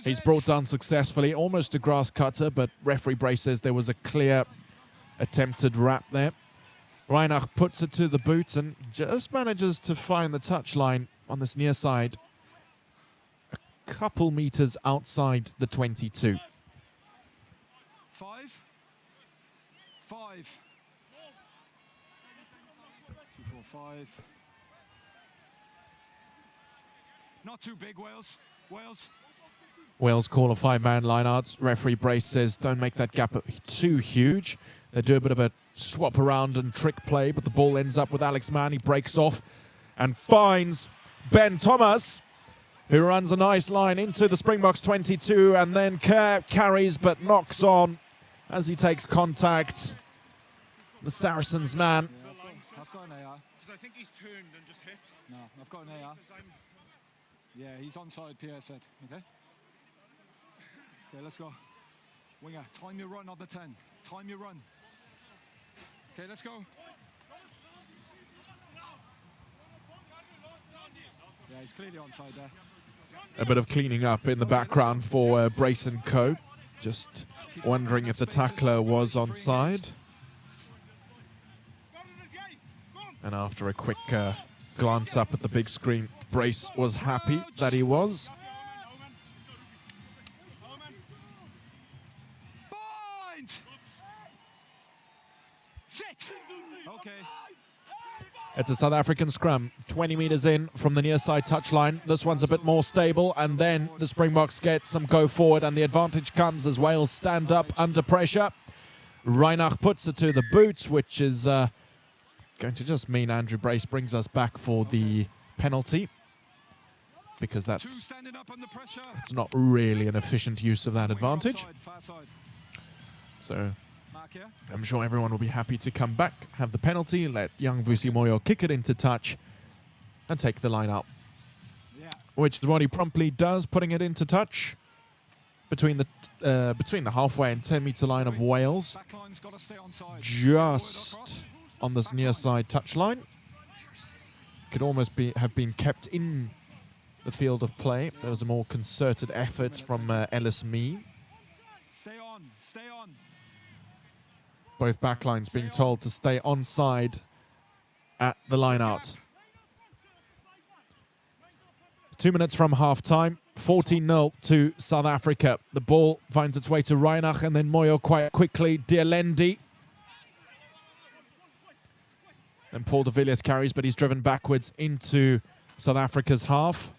He's brought down successfully, almost a grass cutter, but referee Bray says there was a clear attempted wrap there. Reinach puts it to the boot and just manages to find the touchline on this near side, a couple meters outside the 22. 5. 5. 2, 4, 5. Not too big, Wales. Wales call a 5-man line out. Referee Brace says don't make that gap too huge. They do a bit of a swap around and trick play, but the ball ends up with Alex Mann. He breaks off and finds Ben Thomas, who runs a nice line into the Springboks 22, and then carries but knocks on as he takes contact. The Saracens man. Yeah, I've got an AR. Because I think he's turned and just hit. No, I've got an AR. Yeah, he's onside, Pierre said. Okay? Okay, let's go. Winger, time your run on the 10. Time your run. Okay, let's go. Yeah, he's clearly onside there. A bit of cleaning up in the background for Brace & Co. Just wondering if the tackler was onside. And after a quick glance up at the big screen, Brace was happy that he was. Sit. Okay. It's a South African scrum, 20 meters in from the near side touchline. This one's a bit more stable, and then the Springboks get some go forward, and the advantage comes as Wales stand up under pressure. Reinach puts it to the boot, which is going to just mean Andrew Brace brings us back for the penalty, because that's it's not really an efficient use of that advantage. So I'm sure everyone will be happy to come back, have the penalty, let young Vusi Moyo kick it into touch and take the line out. Yeah. Which is what he promptly does, putting it into touch between the halfway and 10-meter line of Wales, just on this near side touchline. Could almost have been kept in the field of play. There was a more concerted effort from Ellis Mee. Stay on, stay on. Both backlines being told to stay onside at the line out. 2 minutes from half-time, 14-0 to South Africa. The ball finds its way to Reinach and then Moyo quite quickly. Dialendi. And Paul de Villiers carries, but he's driven backwards into South Africa's half.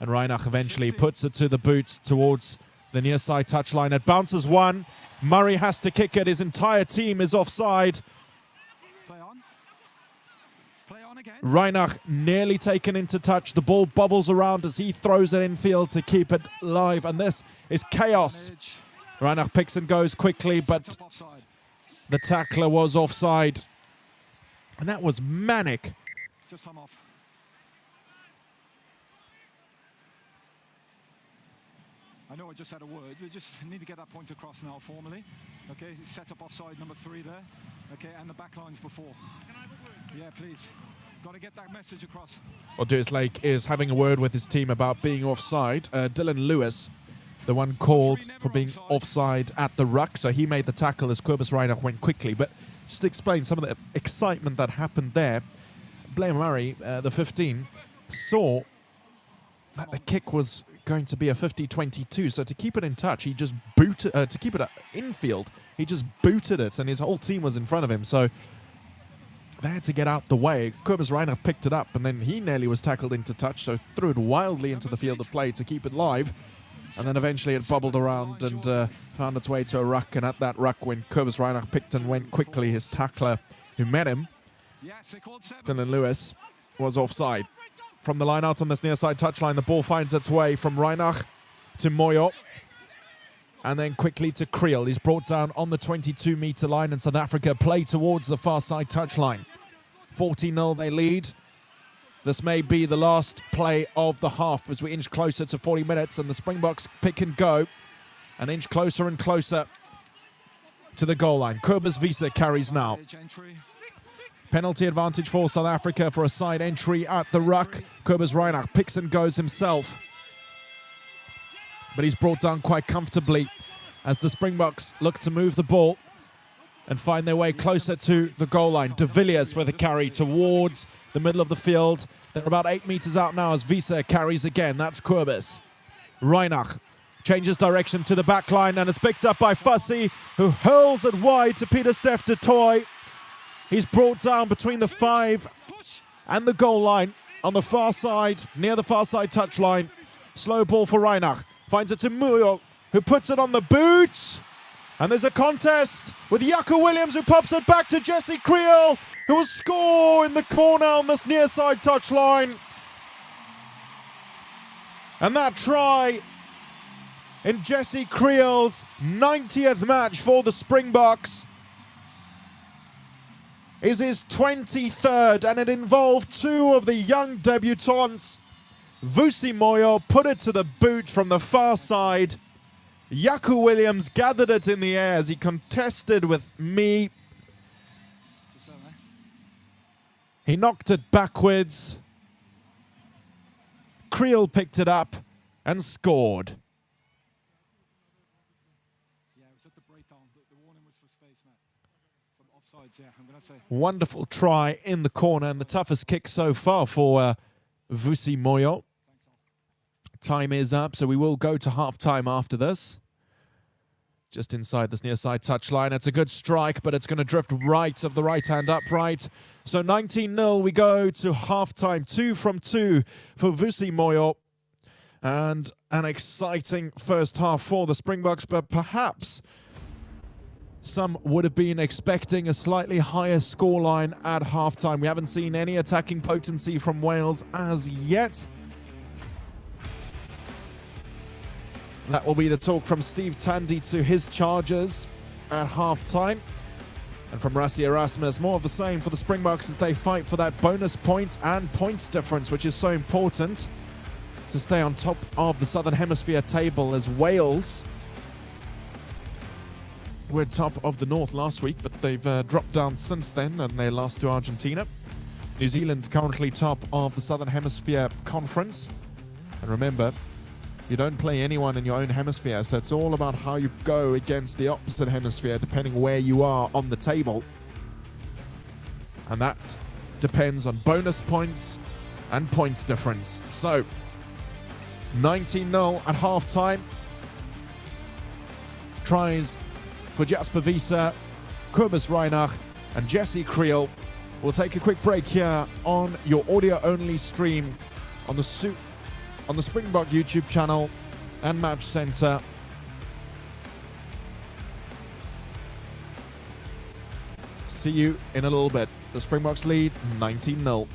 And Reinach eventually puts it to the boots towards the near side touchline. It bounces one. Murray has to kick it. His entire team is offside. Play on. Play on again. Reinach nearly taken into touch. The ball bobbles around as he throws it infield to keep it live. And this is chaos. Reinach picks and goes quickly, but the tackler was offside. And that was manic. Just come off. I know I just had a word. We just need to get that point across now formally. Okay, set up offside number 3 there. Okay, and the back lines before. Can I have a word? Yeah, please. Got to get that message across. Odus Lake is having a word with his team about being offside. Dylan Lewis, the one called for being offside at the ruck, so he made the tackle as Cobus Reinach went quickly. But just to explain some of the excitement that happened there, Blair Murray, the 15, saw that the kick was going to be a 50-22. So to keep it in touch, he just booted, to keep it infield, he just booted it, and his whole team was in front of him. So they had to get out the way. Kobus Reiner picked it up, and then he nearly was tackled into touch, so threw it wildly into the field of play to keep it live. And then eventually it bobbled around and found its way to a ruck. And at that ruck, when Kobus Reiner picked and went quickly, his tackler who met him, Dylan Lewis, was offside. From the line out on this near side touchline, the ball finds its way from Reiner to Moyo. And then quickly to Kriel. He's brought down on the 22-meter line, and South Africa play towards the far side touchline. 40-0 they lead. This may be the last play of the half as we inch closer to 40 minutes, and the Springboks pick and go and inch closer and closer to the goal line. Kobus Wiese carries now. Penalty advantage for South Africa for a side entry at the ruck. Kobus Reiner picks and goes himself, but he's brought down quite comfortably as the Springboks look to move the ball and find their way closer to the goal line. De Villiers with a carry towards the middle of the field. They're about 8 meters out now as Wiese carries again. That's Kobus. Reiner changes direction to the back line, and it's picked up by Vusi, who hurls it wide to Pieter-Steph du Toit. He's brought down between the 5 and the goal line on the far side, near the far side touchline. Slow ball for Reiner. Finds it to Moyo, who puts it on the boot. And there's a contest with Jaco Williams, who pops it back to Jesse Kriel, who will score in the corner on this near side touchline. And that try in Jesse Kriel's 90th match for the Springboks is his 23rd, and it involved 2 of the young debutants. Vusi Moyo put it to the boot from the far side. Jaco Williams gathered it in the air as he contested with me. He knocked it backwards. Kriel picked it up and scored. Yeah, it was at the breakdown. The warning was for space, Matt. From offsides, yeah, I'm going to say. Wonderful try in the corner, and the toughest kick so far for Vusi Moyo. Time is up, so we will go to half-time after this. Just inside this near side touchline. It's a good strike, but it's going to drift right of the right-hand upright. So 19-0, we go to half-time. 2 from 2 for Vusi Moyo. And an exciting first half for the Springboks, but perhaps some would have been expecting a slightly higher scoreline at half-time. We haven't seen any attacking potency from Wales as yet. That will be the talk from Steve Tandy to his Chargers at half-time. And from Rassie Erasmus, more of the same for the Springboks as they fight for that bonus point and points difference, which is so important to stay on top of the Southern Hemisphere table, as Wales were top of the North last week, but they've dropped down since then, and they lost to Argentina. New Zealand currently top of the Southern Hemisphere Conference. And remember, you don't play anyone in your own hemisphere, so it's all about how you go against the opposite hemisphere, depending where you are on the table. And that depends on bonus points and points difference. So, 19-0 at half-time. Tries for Jasper Wiese, Kobus Reiner, and Jesse Kriel. We'll take a quick break here on your audio-only stream on the Springbok YouTube channel and Match Center. See you in a little bit. The Springboks lead 19-0.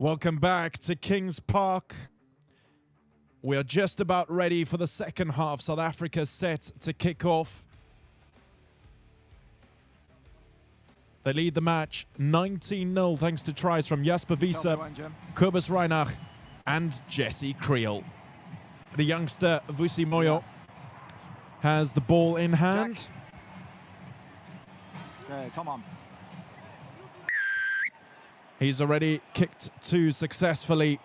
Welcome back to Kings Park. We are just about ready for the second half. South Africa set to kick off. They lead the match 19-0 thanks to tries from Jasper Wiese, Kobus Reinach and Jesse Creel. The youngster Vusi Moyo has the ball in hand. Okay, come on. He's already kicked two successfully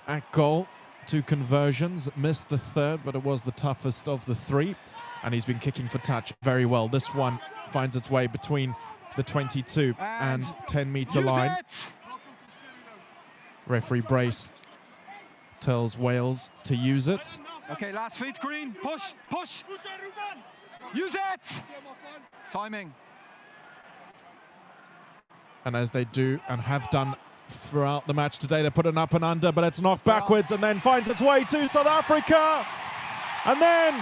at goal. 2 conversions, missed the third, but it was the toughest of the 3. And he's been kicking for touch very well. This one finds its way between the 22 and 10-meter line. Referee Brace tells Wales to use it. Okay, last feet, Green. Push, push. Use it. Timing. And as they do and have done throughout the match today, they put an up and under, but it's knocked backwards and then finds its way to South Africa. And then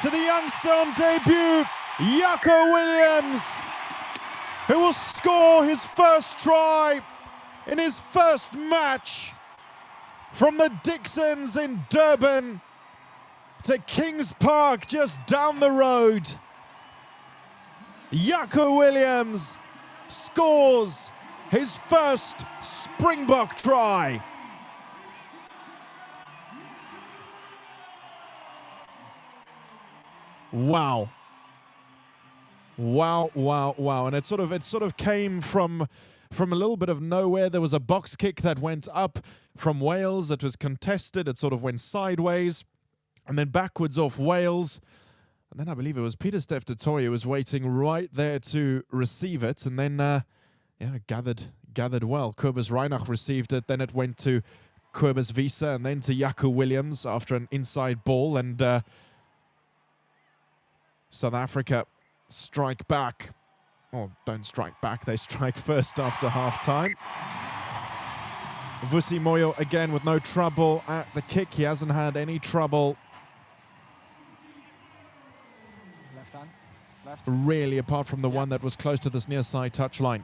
to the youngster on debut, Jaco Williams, who will score his first try in his first match from the Dixons in Durban to Kings Park just down the road. Jaco Williams scores his first Springbok try. Wow. Wow, wow, wow. And it sort of came from a little bit of nowhere. There was a box kick that went up from Wales. It was contested. It sort of went sideways and then backwards off Wales. And then I believe it was Peter Steph du Toit who was waiting right there to receive it. And then, gathered well. Kobus Reinach received it. Then it went to Kobus Wiese and then to Jaco Williams after an inside ball. And South Africa strike back. Oh, don't strike back. They strike first after half-time. Vusi Moyo again with no trouble at the kick. He hasn't had any trouble really, apart from the one that was close to this near side touchline.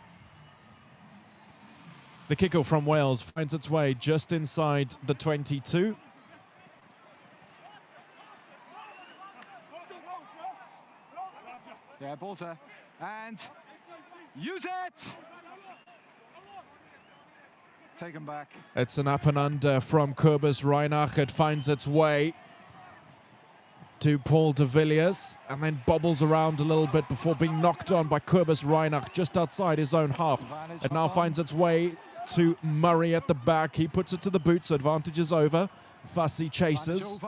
The kickoff from Wales finds its way just inside the 22. Yeah, ball's there. And use it! Take him back. It's an up and under from Kobus Reinach. It finds its way to Paul de Villiers and then bobbles around a little bit before being knocked on by Kobus Reinach just outside his own half. It now finds its way to Murray at the back. He puts it to the boot, so advantage is over. Fussy chases.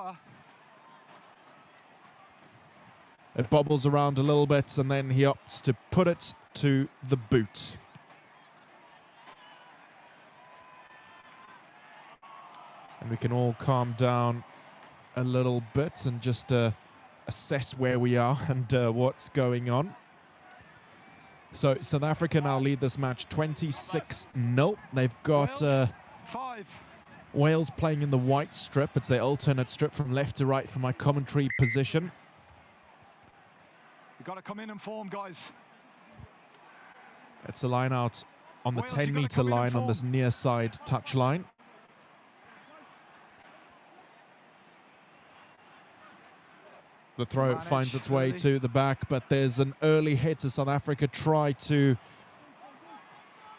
It bobbles around a little bit and then he opts to put it to the boot. And we can all calm down a little bit and just assess where we are and what's going on. So South Africa now lead this match 26-0. They've got Wales playing in the white strip. It's their alternate strip from left to right for my commentary position. You've got to come in and form, guys. It's a line out on the 10-meter line on this near side touch line. The throw finds its way to the back, but there's an early hit as South Africa try to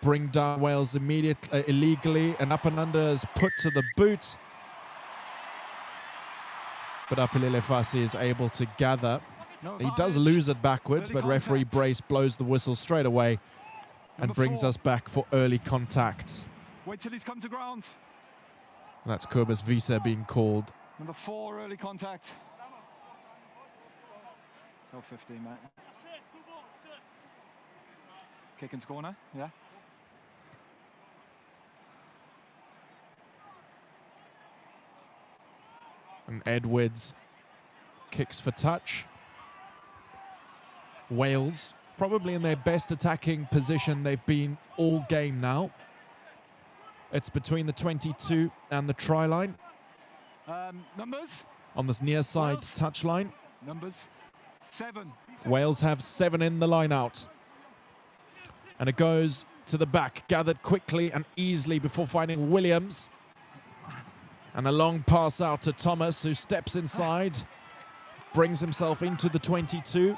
bring down Wales illegally. An up and under is put to the boot. But Apelele Fassi is able to gather. He does lose it backwards, but referee Brace blows the whistle straight away and brings us back for early contact. Wait till he's come to ground. That's Kobus Wiese being called. Number 4, early contact. Oh, 15, mate. Kick into corner, yeah. And Edwards kicks for touch. Wales, probably in their best attacking position they've been all game now. It's between the 22 and the try line. Numbers? On this near side touch line. Numbers. 7. Wales have 7 in the line out. And it goes to the back, gathered quickly and easily before finding Williams. And a long pass out to Thomas, who steps inside, brings himself into the 22.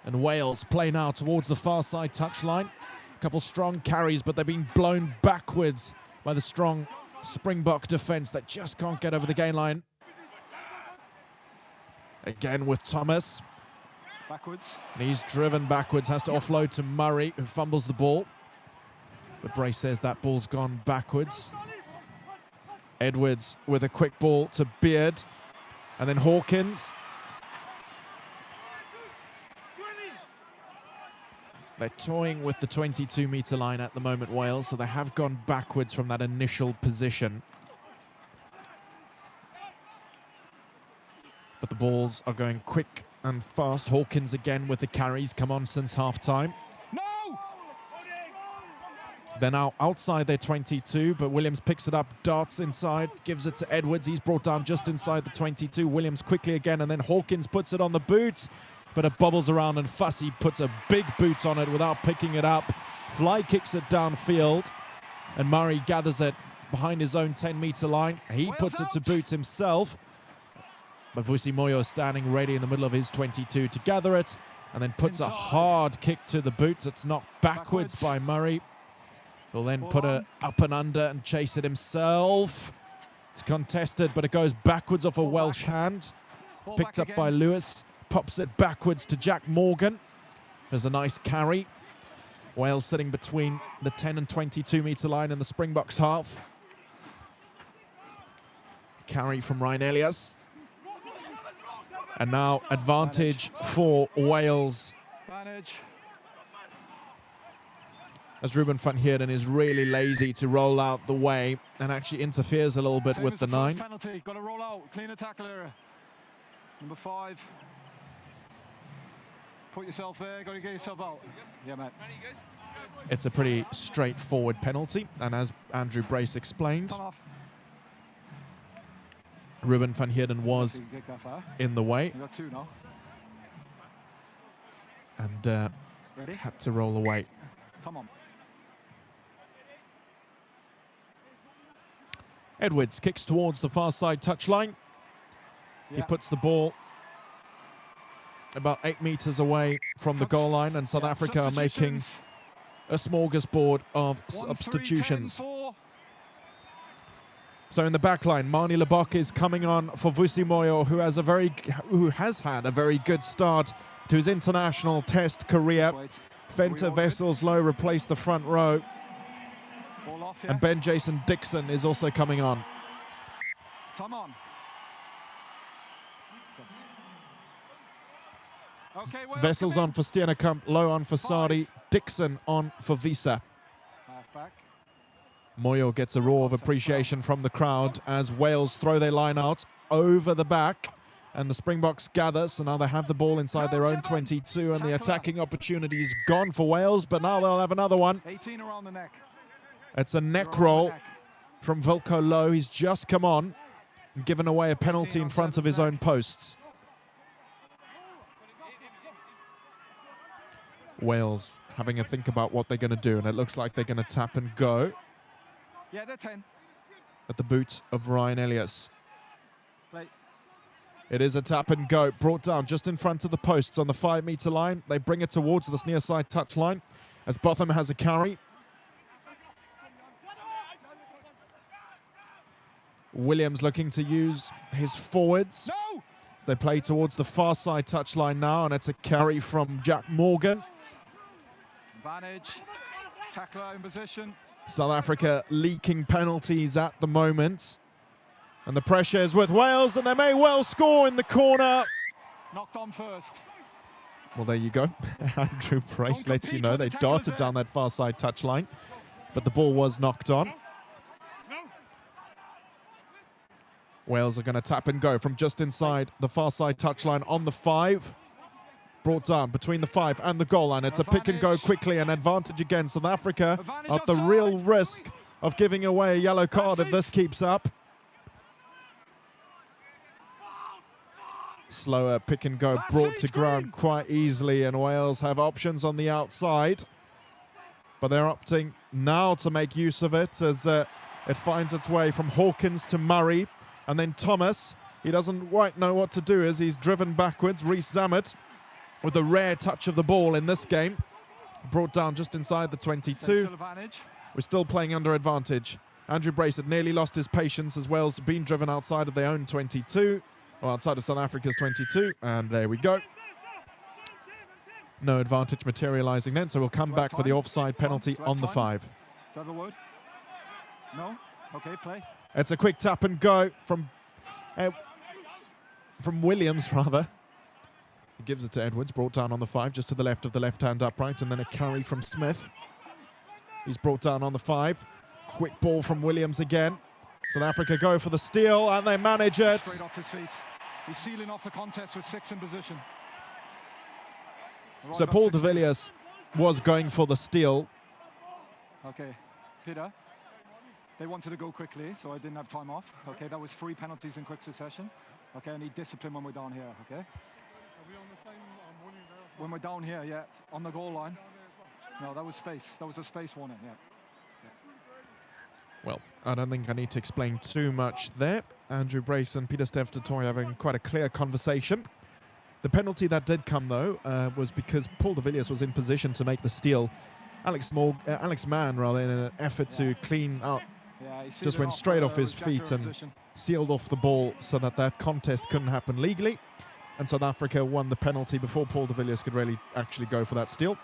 And Wales play now towards the far side touchline. A couple strong carries, but they're being blown backwards by the strong Springbok defense that just can't get over the gain line. Again with Thomas. Backwards. And he's driven backwards, has to offload to Murray, who fumbles the ball. But Bray says that ball's gone backwards. Edwards with a quick ball to Beard. And then Hawkins. They're toying with the 22-metre line at the moment, Wales, so they have gone backwards from that initial position. But the balls are going quick and fast. Hawkins again with the carries, come on since half-time. No! They're now outside their 22, but Williams picks it up, darts inside, gives it to Edwards. He's brought down just inside the 22. Williams quickly again, and then Hawkins puts it on the boot. But it bobbles around and Vusi puts a big boot on it without picking it up. Fly kicks it downfield and Murray gathers it behind his own 10-metre line. He puts it to boot himself. But Vusi Moyo standing ready in the middle of his 22 to gather it and then puts a hard kick to the boot. It's knocked backwards by Murray. He'll then put it up and under and chase it himself. It's contested, but it goes backwards off a Welsh hand. Picked up by Lewis. Pops it backwards to Jack Morgan. There's a nice carry. Wales sitting between the 10 and 22-metre line in the Springboks half. Carry from Ryan Elias. And now advantage for Wales. As Ruben van Heerden is really lazy to roll out the way and actually interferes a little bit with the 9. Penalty. Got to roll out. Clean the tackle area. Number 5. Put yourself there, got to get yourself out. Yeah, mate. It's a pretty straightforward penalty, and as Andrew Brace explained, Ruben van Heerden was in the way You got 2 now. and had to roll away. Come on. Edwards kicks towards the far side touchline. He puts the ball about 8 metres away from the goal line, and South Africa are making a smorgasbord of substitutions. So in the back line, Mani Lebok is coming on for Vusi Moyo, who has had a very good start to his international test career. Venter Wessels-Louw replaced the front row. And Ben Jason Dixon is also coming on. Come on. Okay, well, Wessels on for Steenekamp, Low on for Sadie, Dixon on for Visa. Moyo gets a roar of appreciation from the crowd as Wales throw their line out over the back. And the Springboks gather, so now they have the ball inside their own 22, and the attacking opportunity is gone for Wales, but now they'll have another one. 18 around the neck. It's a neck roll from Wilco Louw. He's just come on and given away a penalty in front of his own posts. Wales having a think about what they're going to do, and it looks like they're going to tap and go. Yeah, they're 10. At the boot of Ryan Elias. Play. It is a tap and go, brought down just in front of the posts on the 5-metre line. They bring it towards this near side touch line as Botham has a carry. Williams looking to use his forwards. No! So they play towards the far side touchline now, and it's a carry from Jack Morgan. Advantage. Tackler in position. South Africa leaking penalties at the moment. And the pressure is with Wales, and they may well score in the corner. Knocked on first. Well, there you go. Andrew Brace lets you know they darted down that far side touchline, but the ball was knocked on. Wales are going to tap and go from just inside the far side touchline on the 5. Brought down between the 5 and the goal line. It's a pick and go quickly, an advantage again. South Africa at the real risk of giving away a yellow card if this keeps up. Slower pick and go brought to ground quite easily, and Wales have options on the outside. but they're opting now to make use of it as it finds its way from Hawkins to Murray, and then Thomas. He doesn't quite know what to do as he's driven backwards. Reece Zammit with a rare touch of the ball in this game. Brought down just inside the 22. We're still playing under advantage. Andrew Brace had nearly lost his patience as Wales been driven outside of their own 22, or outside of South Africa's 22, and there we go. No advantage materialising then, so we'll come back for the offside penalty on the 5. Is that the word? No? Okay, play. It's a quick tap and go from Williams, rather. He gives it to Edwards, brought down on the 5, just to the left of the left-hand upright, and then a carry from Smith. He's brought down on the 5. Quick ball from Williams again. South Africa go for the steal, and they manage it. Straight off his feet. He's sealing off the contest with 6 in position. Right, so Paul de Villiers was going for the steal. Okay, Peter. They wanted to go quickly, so I didn't have time off. Okay, that was 3 penalties in quick succession. Okay, I need discipline when we're down here, okay? Are we on the same warning there as well? When we're down here, yeah, on the goal line. No, that was space. That was a space warning, yeah. Well, I don't think I need to explain too much there. Andrew Brace and Peter Steph du Toit having quite a clear conversation. The penalty that did come, though, was because Paul de Villiers was in position to make the steal. Alex Mann, rather, in an effort to clean up, just went straight off his feet and sealed off the ball so that that contest couldn't happen legally. And South Africa won the penalty before Paul de Villiers could really actually go for that steal.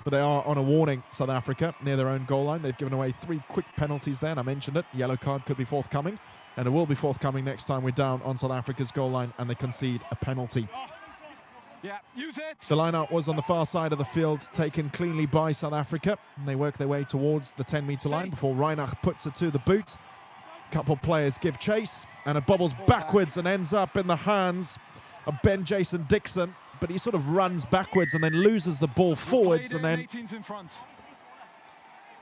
But they are on a warning, South Africa, near their own goal line. They've given away 3 quick penalties there, and I mentioned it. Yellow card could be forthcoming, and it will be forthcoming next time we're down on South Africa's goal line and they concede a penalty. Yeah, use it. The line-out was on the far side of the field, taken cleanly by South Africa. And they work their way towards the 10-metre line before Reinach puts it to the boot. A couple of players give chase, and it bobbles backwards and ends up in the hands of Ben Jason Dixon. But he sort of runs backwards and then loses the ball forwards, and then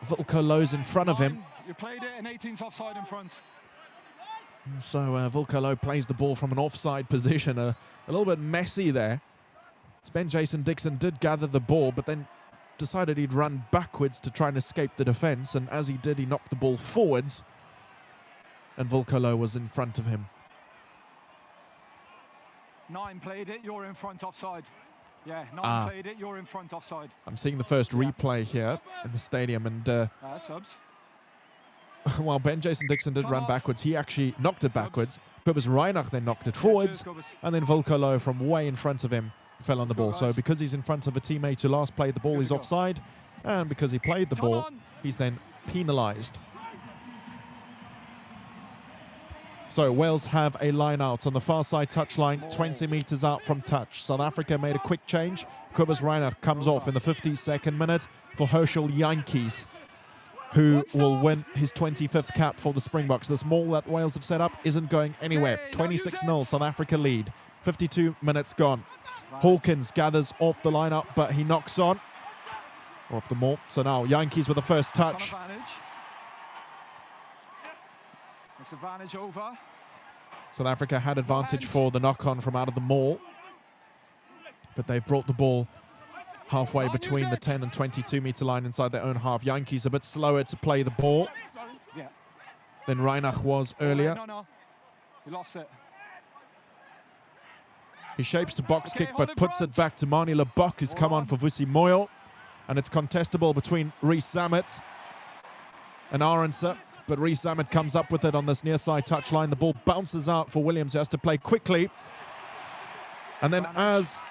Vulcolo's in front of him. You played it and 18's offside in front. And so Vulcolo plays the ball from an offside position, a little bit messy there. Ben Jason Dixon did gather the ball, but then decided he'd run backwards to try and escape the defence, and as he did, he knocked the ball forwards, and Vulcolo was in front of him. 9 played it, you're in front offside. Yeah, 9 played it, you're in front offside. I'm seeing the first replay here in the stadium, and subs. while Ben Jason Dixon did run backwards, he actually knocked it backwards. Cobus Reinach then knocked it forwards, and then Vulcolo from way in front of him fell on the ball. So because he's in front of a teammate who last played the ball, he's offside, and because he played the ball, he's then penalised. So Wales have a line out on the far side touchline, 20 metres out from touch. South Africa made a quick change. Cobus Reinach comes off in the 52nd minute for Herschel Yankees, who will win his 25th cap for the Springboks. This maul that Wales have set up isn't going anywhere. 26-0, South Africa lead. 52 minutes gone. Hawkins gathers off the lineup, but he knocks on off the maul. So now Yankees with the first touch. It's advantage over. South Africa had advantage for the knock-on from out of the maul, but they've brought the ball halfway between the 10 and 22-metre line inside their own half. Yankees a bit slower to play the ball than Reinach was earlier. No. You lost it. He shapes to box kick, but puts it back to Mani Lebok, who's come on for Vusi Moyo. And it's contestable between Reece Zammit and Arendse. But Reece Zammit comes up with it on this near side touchline. The ball bounces out for Williams, who has to play quickly. And then as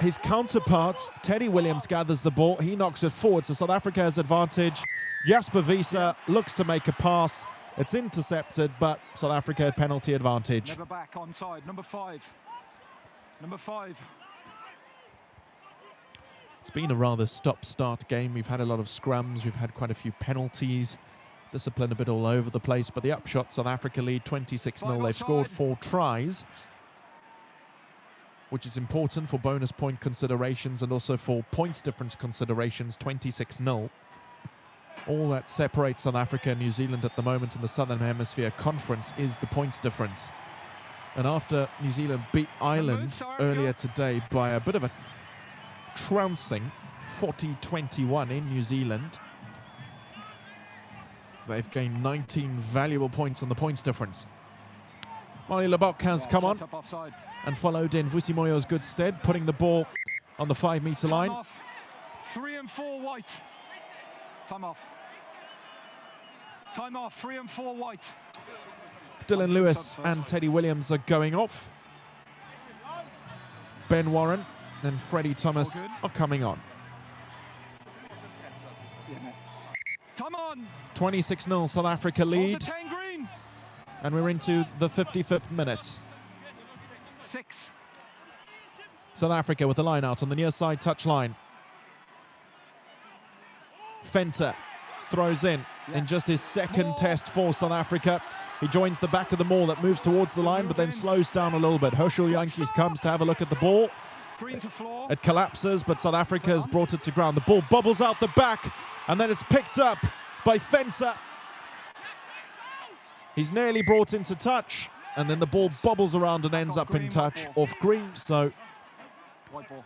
his counterpart, Teddy Williams, gathers the ball, he knocks it forward. So South Africa has advantage. Jasper Wiese looks to make a pass. It's intercepted, but South Africa had penalty advantage. Never back onside. Number 5. Number 5. It's been a rather stop-start game. We've had a lot of scrums. We've had quite a few penalties. Discipline a bit all over the place. But the upshot, South Africa lead 26-0. They've scored 4 tries, which is important for bonus point considerations and also for points difference considerations. 26-0. All that separates South Africa and New Zealand at the moment in the Southern Hemisphere Conference is the points difference. And after New Zealand beat Ireland earlier today by a bit of a trouncing, 40-21 in New Zealand, They've gained 19 valuable points on the points difference. Mani Lebok has come on and followed in Vusi Moyo's good stead, putting the ball on the 5-meter line. Off. 3 and 4 white. Time off. Time off. 3 and 4 white. Dylan Lewis and Teddy Williams are going off. Ben Warren and Freddie Thomas are coming on. Come on. 26-0 South Africa lead. 10 green. And we're into the 55th minute. 6. South Africa with the line out on the near side touchline. Venter throws in just his second test for South Africa. He joins the back of the maul that moves towards the line, but then slows down a little bit. Herschel Jantjies comes to have a look at the ball. Green to floor. It collapses, but South Africa has brought it to ground. The ball bobbles out the back, and then it's picked up by Venter. He's nearly brought into touch, and then the ball bobbles around and ends up in touch off green. So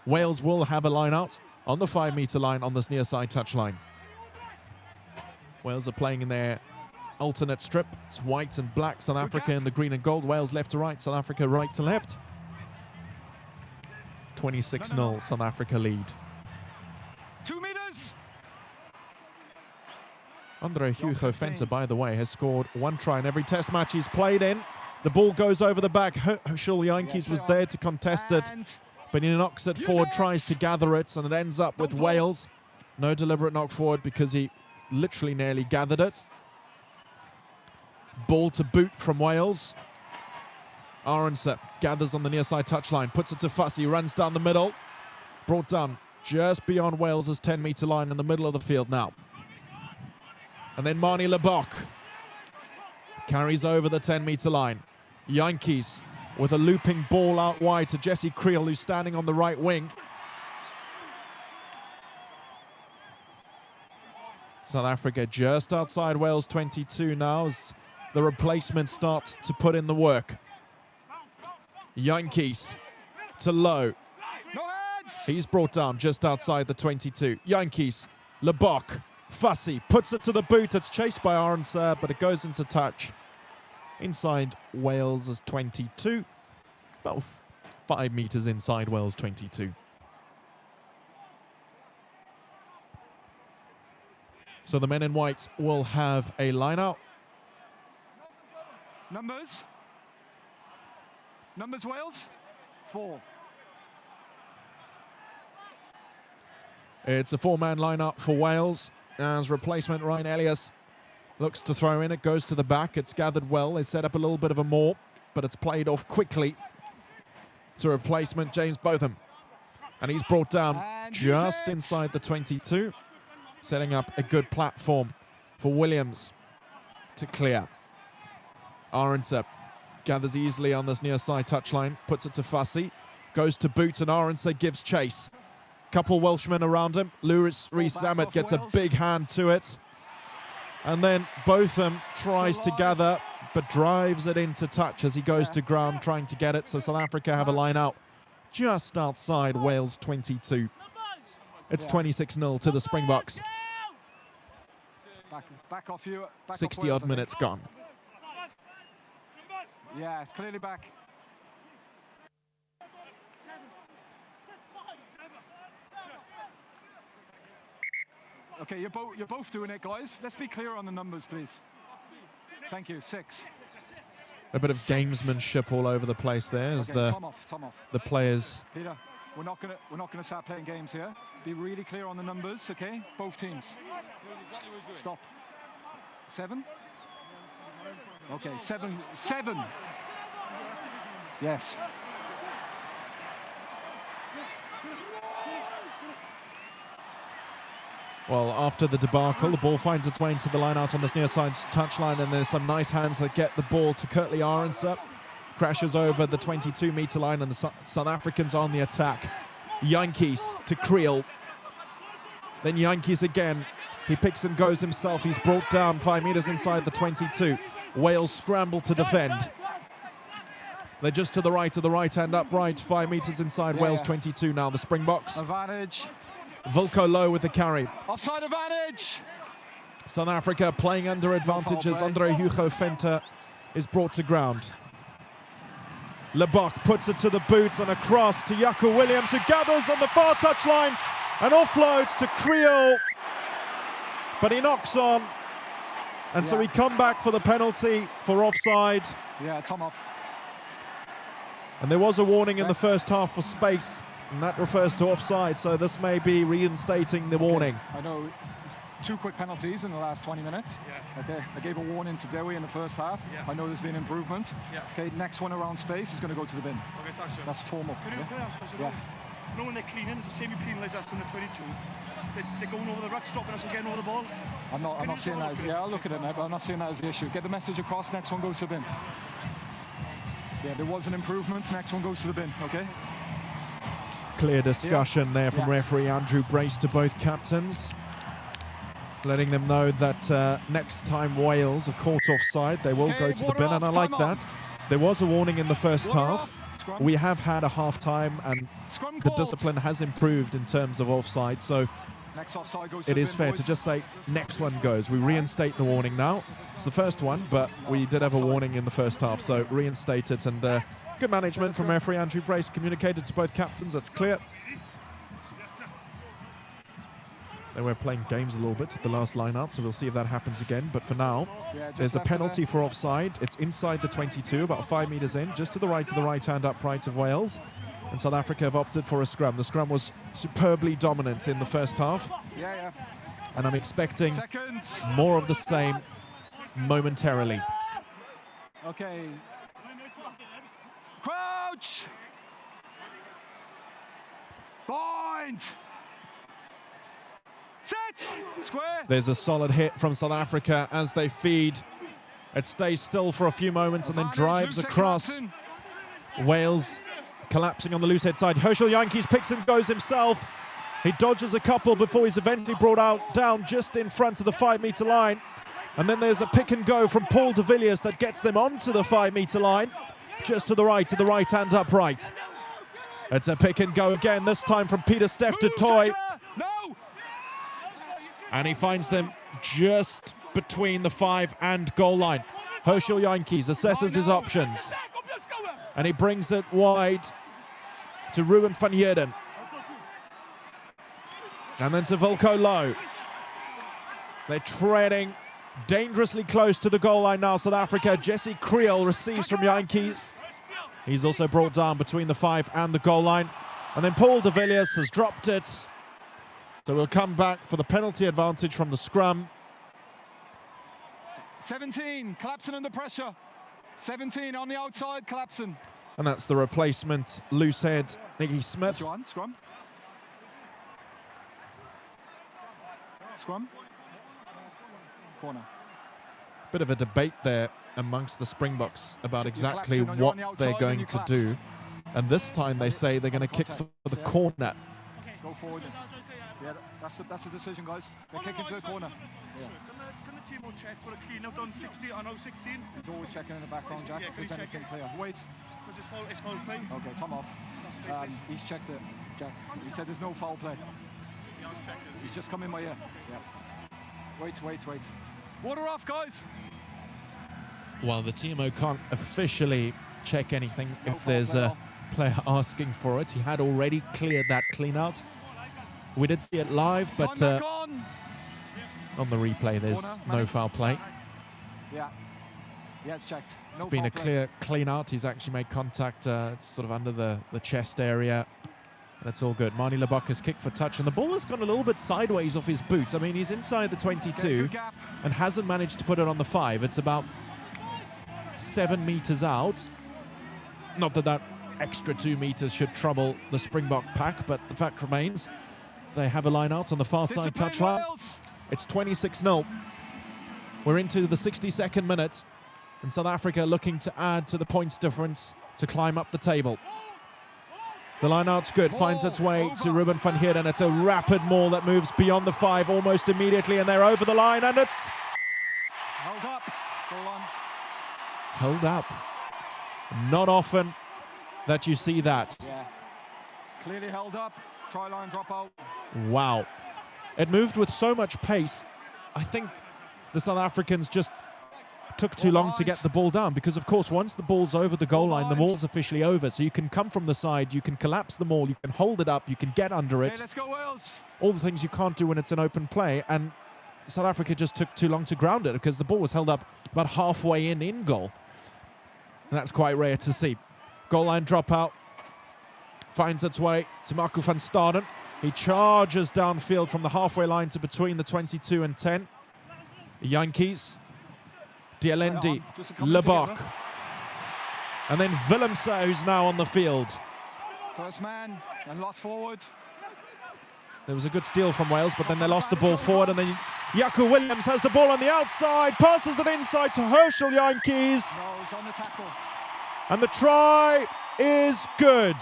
Wales will have a line out on the 5-meter line on this near side touchline. Wales are playing in their alternate strip. It's white and black, South Africa in the green and gold. Wales left to right, South Africa right to left. 26-0 South Africa lead. 2 meters. Andre Hugo Venter, by the way, has scored 1 try in every test match he's played in. The ball goes over the back. Herschel Jantjies was there to contest it, but he knocks it forward, tries to gather it, and it ends up with Wales. No deliberate knock forward because he literally nearly gathered it. Ball to boot from Wales. Arendse gathers on the near side touchline, puts it to Vusi, runs down the middle. Brought down just beyond Wales's 10-meter line in the middle of the field now. And then Mani Lebok carries over the 10-meter line. Jantjies with a looping ball out wide to Jesse Kriel, who's standing on the right wing. South Africa just outside Wales 22 now as the replacements start to put in the work. Jantjies to Low. He's brought down just outside the 22. Jantjies, Lebok, Vusi puts it to the boot. It's chased by Arendse, but it goes into touch inside Wales' 22. About 5 meters inside Wales 22. So the men in white will have a line out. Numbers Wales, 4. It's a 4-man line-up for Wales as replacement Ryan Elias looks to throw in. It goes to the back. It's gathered well. They set up a little bit of a maul, but it's played off quickly to replacement James Botham. And he's brought down just inside the 22, setting up a good platform for Williams to clear. Arendse gathers easily on this near side touchline, puts it to Vusi, goes to boot, and Arendse gives chase. Couple Welshmen around him. Lewis Rees-Zammit gets a big hand to it. And then Botham tries to gather, but drives it into touch as he goes to ground trying to get it. So South Africa have a line out just outside Wales 22. It's 26-0 to the Springboks. Back off you. 60-odd minutes gone. Yeah, it's clearly back. Okay, you're both doing it, guys. Let's be clear on the numbers, please. Thank you. 6. A bit of gamesmanship all over the place there as Tom off. the players. Peter, we're not gonna start playing games here. Be really clear on the numbers, okay? Both teams. Stop. 7. Okay, 7. Yes. Well, after the debacle, the ball finds its way into the line out on this near side touchline, and there's some nice hands that get the ball to Kurtley Arendse. Crashes over the 22-meter line, and the South Africans on the attack. Jantjies to Kriel. Then Jantjies again. He picks and goes himself. He's brought down 5 meters inside the 22. Wales scramble to defend. They're just to the right hand upright, 5 meters inside Wales 22 now, the Springboks. Advantage. Volko Low with the carry. Offside advantage. South Africa playing under advantages. Andre Hugo Venter is brought to ground. Lebok puts it to the boots and across to Jaco Williams, who gathers on the far touchline and offloads to Creel. But he knocks on. And so we come back for the penalty for offside. Yeah, Tom off. And there was a warning in the first half for space, and that refers to offside, so this may be reinstating the warning. I know 2 quick penalties in the last 20 minutes. Yeah. Okay, I gave a warning to Dewi in the first half. Yeah. I know there's been improvement. Yeah. Okay, next one around space is going to go to the bin. Okay, thanks, sir. That's formal. Can I ask us Yeah. You know when they're cleaning, it's the same you penalise us in the 22. They're going over the ruck, stopping us and getting over the ball. I'm not seeing that. Yeah, I'll look at it now, but I'm not seeing that as the issue. Get the message across, next one goes to the bin. Yeah, there was an improvement, next one goes to the bin, okay? Clear discussion there from referee Andrew Brace to both captains, letting them know that next time Wales are caught offside, they will go to the bin, and I like that. There was a warning in the first half. We have had a half-time, and the discipline has improved in terms of offside, so it is fair to just say next one goes. We reinstate the warning now. It's the first one, but we did have a warning in the first half, so reinstate it. And good management from referee Andrew Brace, communicated to both captains. That's clear. They were playing games a little bit at the last line out, so we'll see if that happens again. But for now, there's a penalty for offside. It's inside the 22, about 5 meters in, just to the right-hand upright of Wales. And South Africa have opted for a scrum. The scrum was superbly dominant in the first half. And I'm expecting more of the same momentarily. Okay. Crouch! Bind! Set! Square! There's a solid hit from South Africa as they feed. It stays still for a few moments and then drives across. Wales collapsing on the loose head side. Herschel Jantjies picks and goes himself. He dodges a couple before he's eventually brought down just in front of the 5 meter line. And then there's a pick and go from Paul de Villiers that gets them onto the 5 meter line, just to the right hand upright. It's a pick and go again, this time from Peter Steff to Toy. And he finds them just between the 5 and goal line. Herschel Jantjies assesses his options. And he brings it wide to Ruben van Heerden. And then to Wilco Louw. They're treading dangerously close to the goal line now, South Africa. Jesse Creel receives from Jantjies. He's also brought down between the 5 and the goal line. And then Paul de Villiers has dropped it. So we'll come back for the penalty advantage from the scrum. 17, collapsing under pressure. 17 on the outside, collapsing. And that's the replacement, loose head, Nicky Smith. Scrum. Scrum. Corner. Bit of a debate there amongst the Springboks about exactly what they're going to do. And this time they say they're going to kick for the corner. Go forward. Yeah, that's the decision, guys. They're kicking to the corner. Yeah. Can the team will check for a clean out on 16? I know 16. He's always checking in the background, Jack. If there's anything clear. Wait. Because it's foul play. Okay, Tom off. He's checked it, Jack. He said there's no foul play. He's just come in my ear. Yeah. Wait. Water off, guys. Well, the TMO can't officially check anything if there's a player asking for it. He had already cleared that clean out. We did see it live, but on the replay, there's no foul play. Yeah, it's checked. It's been a clear clean out. He's actually made contact sort of under the chest area. That's all good. Manie Lebok has kicked for touch, and the ball has gone a little bit sideways off his boots. I mean, he's inside the 22 and hasn't managed to put it on the 5. It's about 7 meters out. Not that that extra 2 meters should trouble the Springbok pack, but the fact remains they have a line out on the far side touchline. It's 26-0. We're into the 62nd minute, and South Africa looking to add to the points difference to climb up the table. The line-out's good, finds its way to Ruben van Heerden. It's a rapid maul that moves beyond the 5 almost immediately, and they're over the line, and it's held up. Go on. Held up. Not often that you see that. Yeah. Clearly held up. Try line drop out. Wow. It moved with so much pace. I think the South Africans just took too long to get the ball down, because of course once the ball's over the goal line, the maul's officially over. So you can come from the side, you can collapse the maul, you can hold it up, you can get under it. Let's go Wales. All the things you can't do when it's an open play, and South Africa just took too long to ground it because the ball was held up about halfway in goal. And that's quite rare to see. Goal line dropout finds its way to Jaco van Heerden. He charges downfield from the halfway line to between the 22 and 10. The Yankees, Dialendi, Lebok, and then Willemse, who's now on the field. First man and lost forward. There was a good steal from Wales, but then they lost the ball forward, and then Jaco Williams has the ball on the outside, passes it inside to Herschel Yankees. No, he's on the tackle. And the try is good.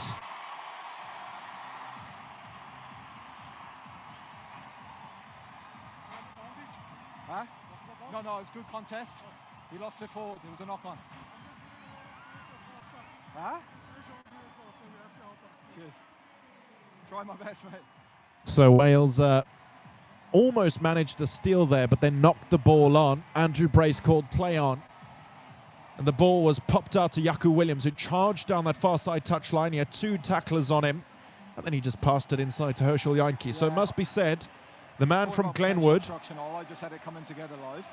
Huh? No, it's good contest. He lost it forward. It was a knock-on. Huh? Cheers. Try my best, mate. So Wales almost managed to steal there, but then knocked the ball on. Andrew Brace called play on. And the ball was popped out to Jaco Williams, who charged down that far side touchline. He had two tacklers on him, and then he just passed it inside to Herschel Yankees. Yeah. So it must be said, the man from Glenwood I just had it coming together live.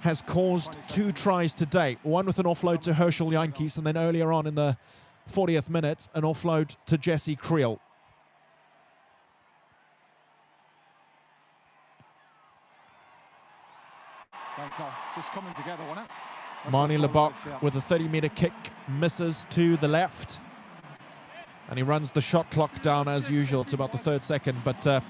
Has caused 2 tries today. One with an offload to Herschel Yankees, and then earlier on in the 40th minute, an offload to Jesse Creel. Just coming together, wasn't it? Marnie Lebok with a 30-meter kick, misses to the left. And he runs the shot clock down as usual to about the 3rd second, but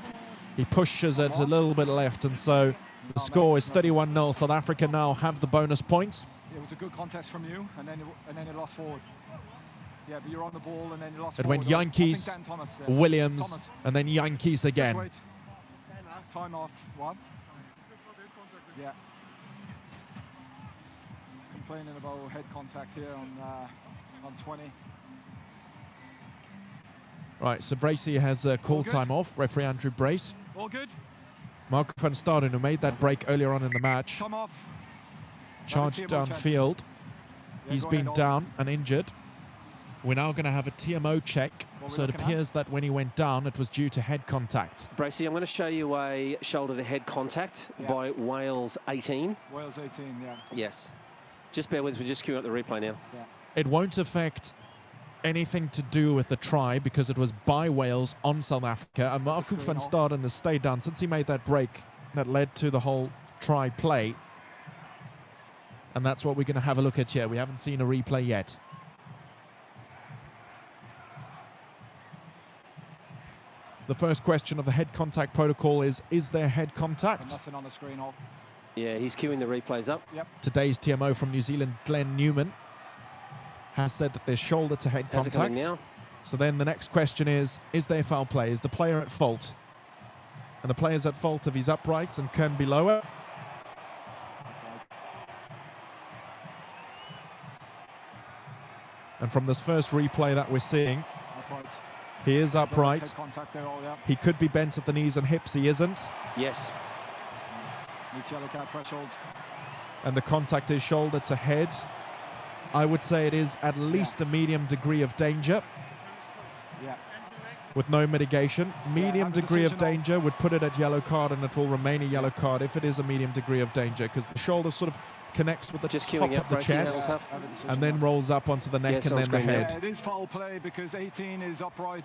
he pushes it a little bit left, and so the score is 31-0. South Africa now have the bonus point. It was a good contest from you, and then it lost forward. Yeah, but you're on the ball, and then you lost it forward. Went Yankees, Thomas, Williams, and then Yankees again. Time off, 1. Yeah. Complaining about head contact here on 20. Right, so Bracey has a call time off. Referee Andrew Brace. All good. Jaco van Heerden, who made that break earlier on in the match, Time off. charged downfield. He's been down and injured. We're now going to have a TMO check. So it appears that when he went down, it was due to head contact. Bracey, I'm going to show you a shoulder-to-head contact by Wales 18. Wales 18, yeah. Yes. Just bear with us, we're just queuing up the replay now. Yeah. It won't affect anything to do with the try because it was by Wales on South Africa, and Jaco van Heerden has stayed down since he made that break that led to the whole try play. And that's what we're going to have a look at here. We haven't seen a replay yet. The first question of the head contact protocol is there head contact? Nothing on the screen. Yeah, he's queuing the replays up. Yep. Today's TMO from New Zealand, Glenn Newman, has said that there's shoulder to head contact. Now? So then the next question is there foul play? Is the player at fault? And the player's at fault if he's upright and can be lower. And from this first replay that we're seeing, he is upright. He could be bent at the knees and hips. He isn't. Yes. Yellow card threshold. And the contact is shoulder to head. I would say it is at least a medium degree of danger. Yeah. With no mitigation. Medium degree of danger would put it at yellow card, and it will remain a yellow card if it is a medium degree of danger, because the shoulder sort of connects with the top of the chest and then rolls up onto the neck and then the head. Yeah, it is foul play because 18 is upright.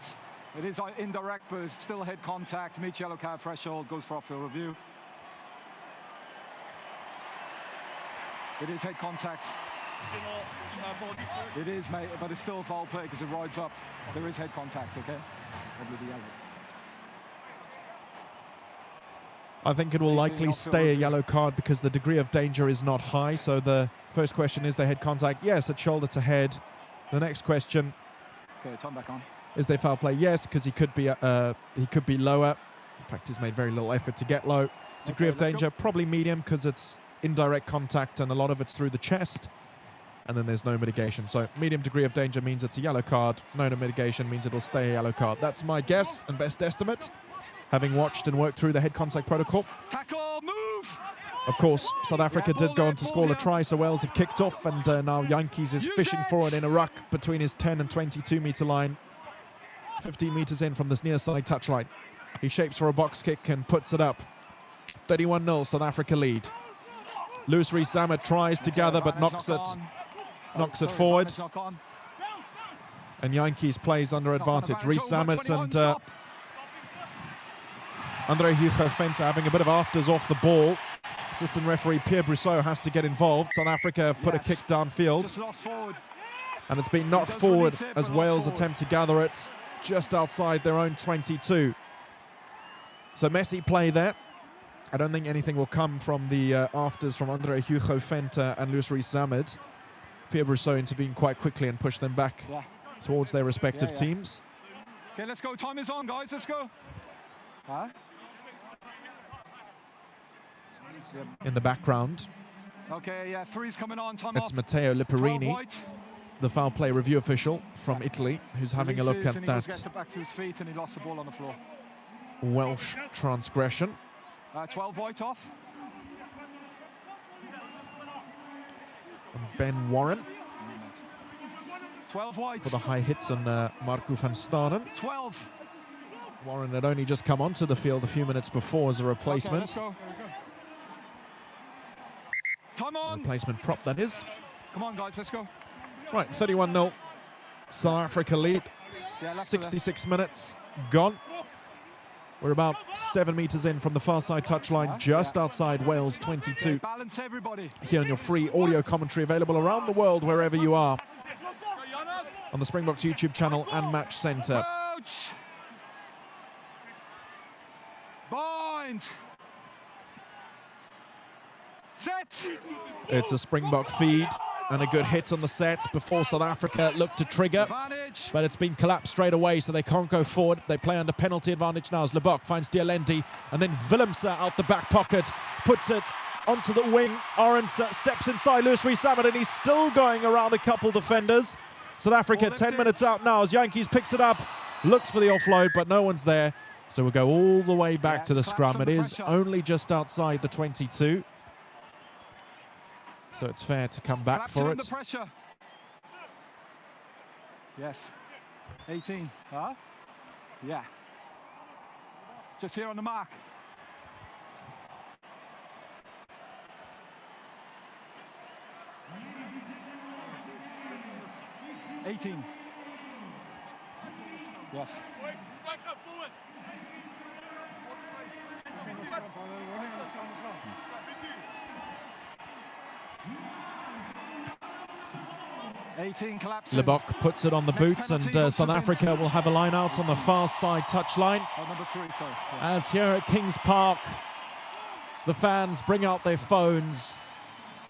It is indirect, but it's still head contact. Meets yellow card threshold, goes for off-field review. It is head contact. It is, mate, but it's still foul play because it rides up. There is head contact, okay? Probably the yellow. I think it will likely stay a yellow card because the degree of danger is not high. So the first question is there head contact? Yes, it's shoulder to head. The next question. Okay, turn back on. Is there foul play? Yes, because he could be lower. In fact, he's made very little effort to get low. Degree of danger, probably medium because it's indirect contact and a lot of it's through the chest. And then there's no mitigation. So medium degree of danger means it's a yellow card. No mitigation means it'll stay a yellow card. That's my guess and best estimate, having watched and worked through the head contact protocol. Tackle, move! Of course, South Africa did go on to score a try, so Wales have kicked off, and now Yankees is fishing for it in a ruck between his 10 and 22 metre line. 15 metres in from this near side touchline. He shapes for a box kick and puts it up. 31-0, South Africa lead. Loose Rees-Zammit tries to gather, but knocks it forward. And Yankees plays under advantage. Rees-Zammit and Andre Hugo Venter having a bit of afters off the ball. Assistant referee Pierre Brousseau has to get involved. South Africa put a kick downfield. And it's been knocked forward as Wales attempt to gather it just outside their own 22. So messy play there. I don't think anything will come from the afters from Andre Hugo Venter and Loose Rees-Zammit. Pierre Brousseau intervened quite quickly and pushed them back towards their respective teams. Okay, let's go. Time is on, guys. Let's go. In the background, okay, three's coming on. Time it's off. Matteo Liperini, the foul play review official from Italy, who's having a look at that back to his feet and he lost the ball on the floor. Welsh transgression. 12 white off. And Ben Warren 12 white for the high hits on Marco van Staden. 12. Warren had only just come onto the field a few minutes before as a replacement. Okay, let's go. Time on. Replacement prop, that is. Come on, guys, let's go. Right, 31-0. South Africa lead. 66 minutes gone. We're about 7 metres in from the far side touchline, just outside Wales 22. Balance everybody. Here on your free audio commentary available around the world, wherever you are, on the Springboks YouTube channel and Match Centre. Coach. Bind. Set. It's a Springbok feed and a good hit on the set before South Africa look to trigger. Advantage. But it's been collapsed straight away, so they can't go forward. They play under penalty advantage now as Lebok finds Dialendi, and then Willemse out the back pocket, puts it onto the wing. Arends steps inside Loose Rees-Zammit, and he's still going around a couple defenders. South Africa 10 minutes out now as Yankees picks it up, looks for the offload, but no one's there. So we'll go all the way back to the scrum. It is only just outside the 22. So it's fair to come back for it. Pressure. Yes. 18. Yeah. Just here on the mark. $18. Yes. 18 collapsing. Lebok puts it on the boots, and South Africa will have a line out on the far side touchline. Number 3, sorry. As here at Kings Park, the fans bring out their phones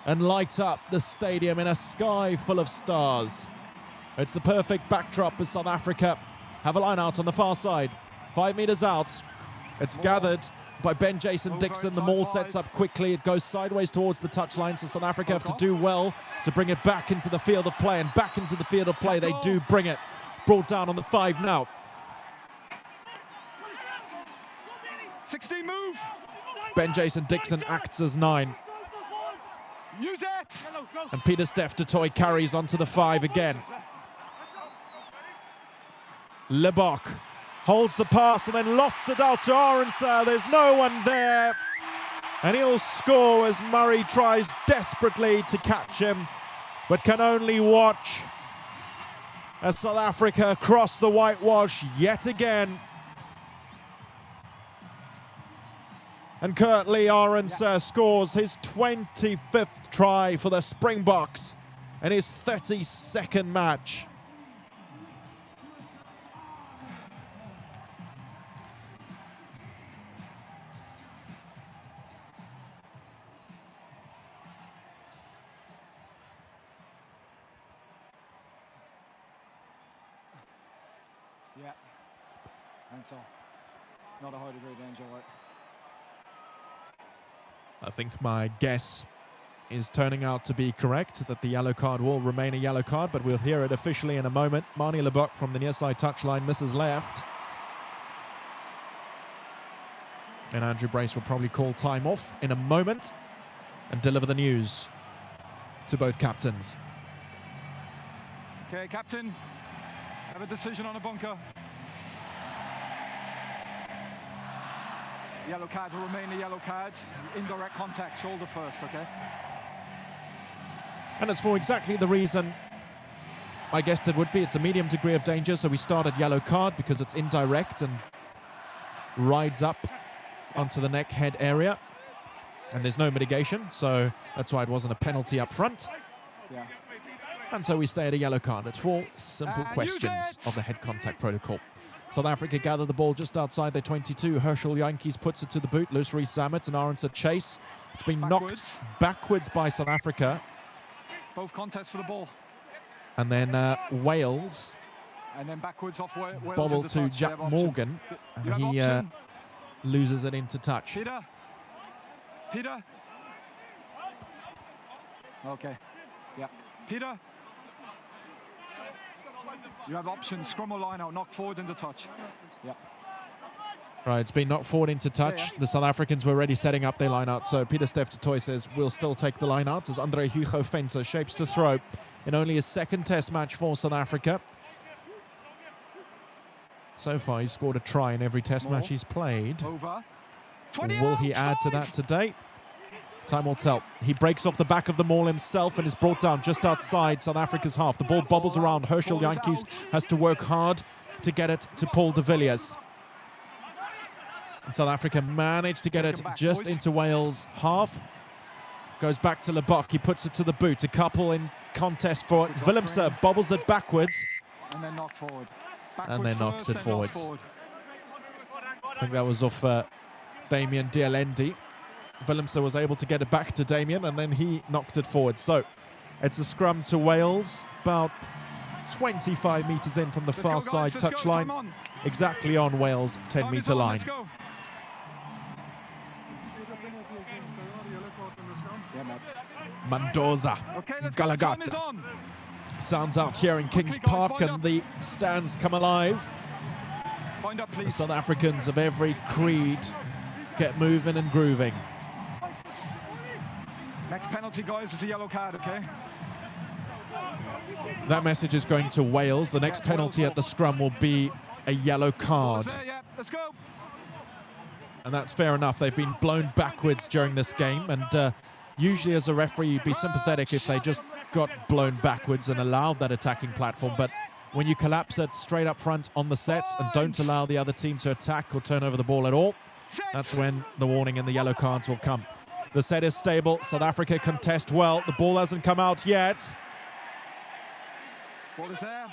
and light up the stadium in a sky full of stars. It's the perfect backdrop as South Africa have a line out on the far side. 5 meters out. It's gathered by Ben Jason Dixon. The maul sets up quickly. It goes sideways towards the touchline, so South Africa have to do well to bring it back into the field of play, and back into the field of play they do bring it. Brought down on the 5 now. 16 move. Ben Jason Dixon acts as 9. Use it. And Peter Steph du Toit carries onto the 5 again. Lebok holds the pass and then lofts it out to Arends. There's no one there. And he'll score as Murray tries desperately to catch him, but can only watch as South Africa cross the whitewash yet again. And currently Arends scores his 25th try for the Springboks in his 32nd match. Yeah, and so not a high degree of danger, right? I think my guess is turning out to be correct, that the yellow card will remain a yellow card, but we'll hear it officially in a moment. Manie Lebok from the near side touchline misses left. And Andrew Brace will probably call time off in a moment. and deliver the news to both captains. Okay, captain, have a decision on a bunker. Yellow card will remain a yellow card. Indirect contact, shoulder first, okay? And it's for exactly the reason I guessed it would be. It's a medium degree of danger, so we start at yellow card because it's indirect and rides up onto the neck head area. And there's no mitigation, so that's why it wasn't a penalty up front. Yeah. And so we stay at a yellow card. It's 4 simple questions of the head contact protocol. South Africa gather the ball just outside their 22. Herschel Yankees puts it to the boot. Loose Reece Zammit and Arendse chase. It's been knocked backwards by South Africa. Both contests for the ball. And then Wales. And then backwards off Wales. Bobble to Jack Morgan. And he loses it into touch. Peter. Peter. Okay. Yeah. Peter. You have options. Scrum or line out. Knock forward into touch. Yeah. Right, it's been knocked forward into touch. Yeah. The South Africans were already setting up their line out. So Peter Steph Toy says we'll still take the line out as Andre Hugo Venter shapes to throw in only his second test match for South Africa. So far, he's scored a try in every test match he's played. Over. Will he add to that today? Time will tell. He breaks off the back of the maul himself and is brought down just outside South Africa's half. The ball bobbles around. Herschel Yankees has to work hard to get it to Paul de Villiers. And South Africa managed to get it just into Wales' half. Goes back to Lebok. He puts it to the boot. A couple in contest for it. Willemse bobbles it backwards. And then knock forward. And then knocks it forwards. I think that was off Damien Dialendi. Willemse was able to get it back to Damien, and then he knocked it forward. So it's a scrum to Wales, about 25 metres in from the far side touchline, exactly on Wales' 10-metre line. Mendoza, Galagata. Sounds out here in Kings Park, and the stands come alive. The South Africans of every creed get moving and grooving. Next penalty, guys, is a yellow card, okay? That message is going to Wales. The next penalty at the scrum will be a yellow card. Yeah, let's go. And that's fair enough. They've been blown backwards during this game, and usually as a referee you'd be sympathetic if they just got blown backwards and allowed that attacking platform. But when you collapse it straight up front on the sets and don't allow the other team to attack or turn over the ball at all, that's when the warning and the yellow cards will come. The set is stable. South Africa contest well. The ball hasn't come out yet. Ball is there.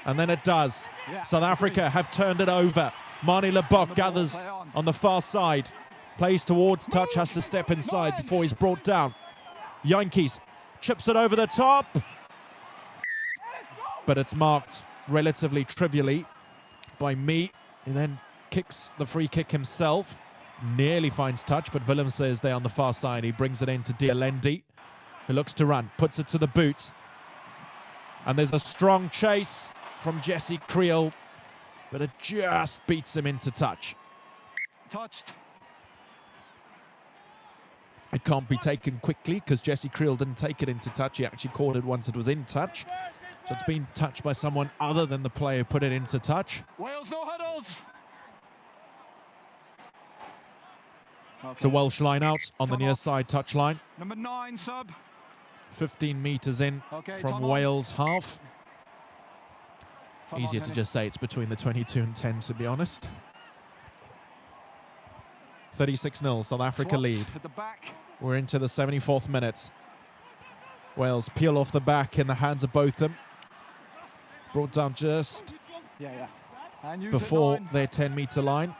And then it does. Yeah, South Africa have turned it over. Manie Lebok gathers on the far side. Plays towards touch, has to step inside before he's brought down. Yankees chips it over the top. But it's marked relatively trivially by me. He then kicks the free kick himself. Nearly finds touch, but Willemse is there on the far side. He brings it into Dialendi, who looks to run, puts it to the boot. And there's a strong chase from Jesse Creel, but it just beats him into touch. Touched. It can't be taken quickly because Jesse Creel didn't take it into touch. He actually caught it once it was in touch. So it's been touched by someone other than the player who put it into touch. Wales, no huddles. Okay. It's a Welsh line out on the near side touch line. Number 9, sub. 15 metres in from Wales' half. Easier to just say it's between the 22 and 10, to be honest. 36-0, South Africa lead. At the back. We're into the 74th minute. Wales peel off the back in the hands of both them. Brought down just before their 10-metre line.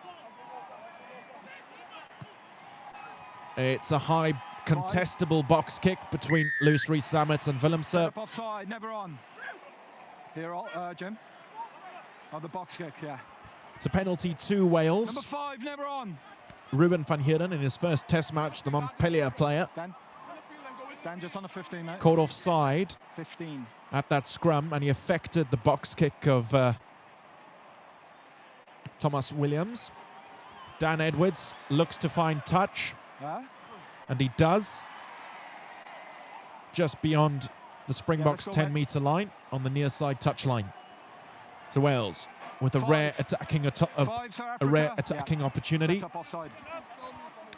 It's a high contestable box kick between Loose Reece Zammit and Willemse. Offside, never on. Here, Jim. Oh, the box kick, yeah. It's a penalty to Wales. Number 5, never on. Ruben van Heerden in his first test match, the Montpellier player. Dan just on the 15, mate. Caught offside 15 at that scrum, and he affected the box kick of Thomas Williams. Dan Edwards looks to find touch, and he does. just beyond the Springboks 10-metre line on the near side touchline. So Wales with a rare attacking opportunity.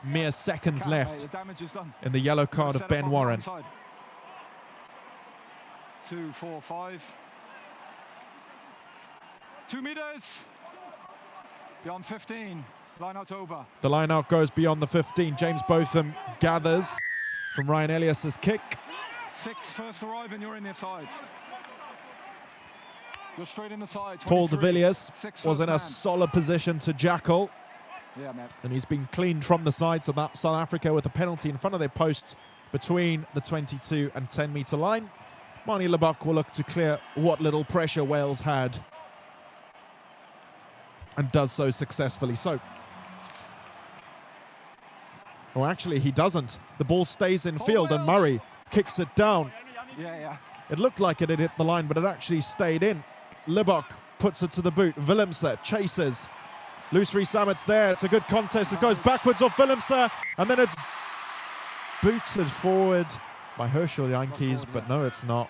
Mere seconds left in the yellow card of Ben Warren. 2, 4, 5. 2 meters. Beyond 15. Line out over. The line out goes beyond the 15. James Botham gathers from Ryan Elias's kick. 6 first arrive and you're in the side. You're straight in the side. Paul de Villiers was in a solid position to Jaco. Yeah, man. And he's been cleaned from the side, so that South Africa with a penalty in front of their posts between the 22 and 10-metre line. Manie Libbok will look to clear what little pressure Wales had, and does so successfully. So, oh, actually, he doesn't. The ball stays in field, and Murray kicks it down. Yeah. It looked like it had hit the line, but it actually stayed in. Libbok puts it to the boot. Willemse chases. Loose Rees-Sammet's there. It's a good contest. It goes backwards off Willemse, and then it's booted forward by Herschel Jantjies, but no, it's not.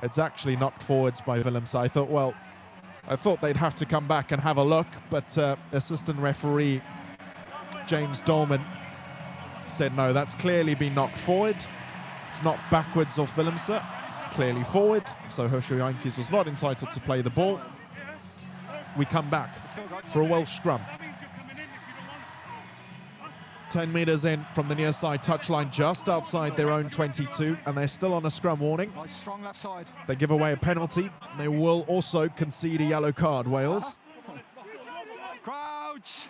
It's actually knocked forwards by Willemse. I thought they'd have to come back and have a look, but assistant referee James Dolman said no, that's clearly been knocked forward. It's not backwards off Willemse, it's clearly forward, so Herschel Jantjies was not entitled to play the ball. We come back for a Welsh scrum. 10 metres in from the near side touchline, just outside their own 22, and they're still on a scrum warning. Nice strong left side. They give away a penalty. They will also concede a yellow card, Wales. Crouch.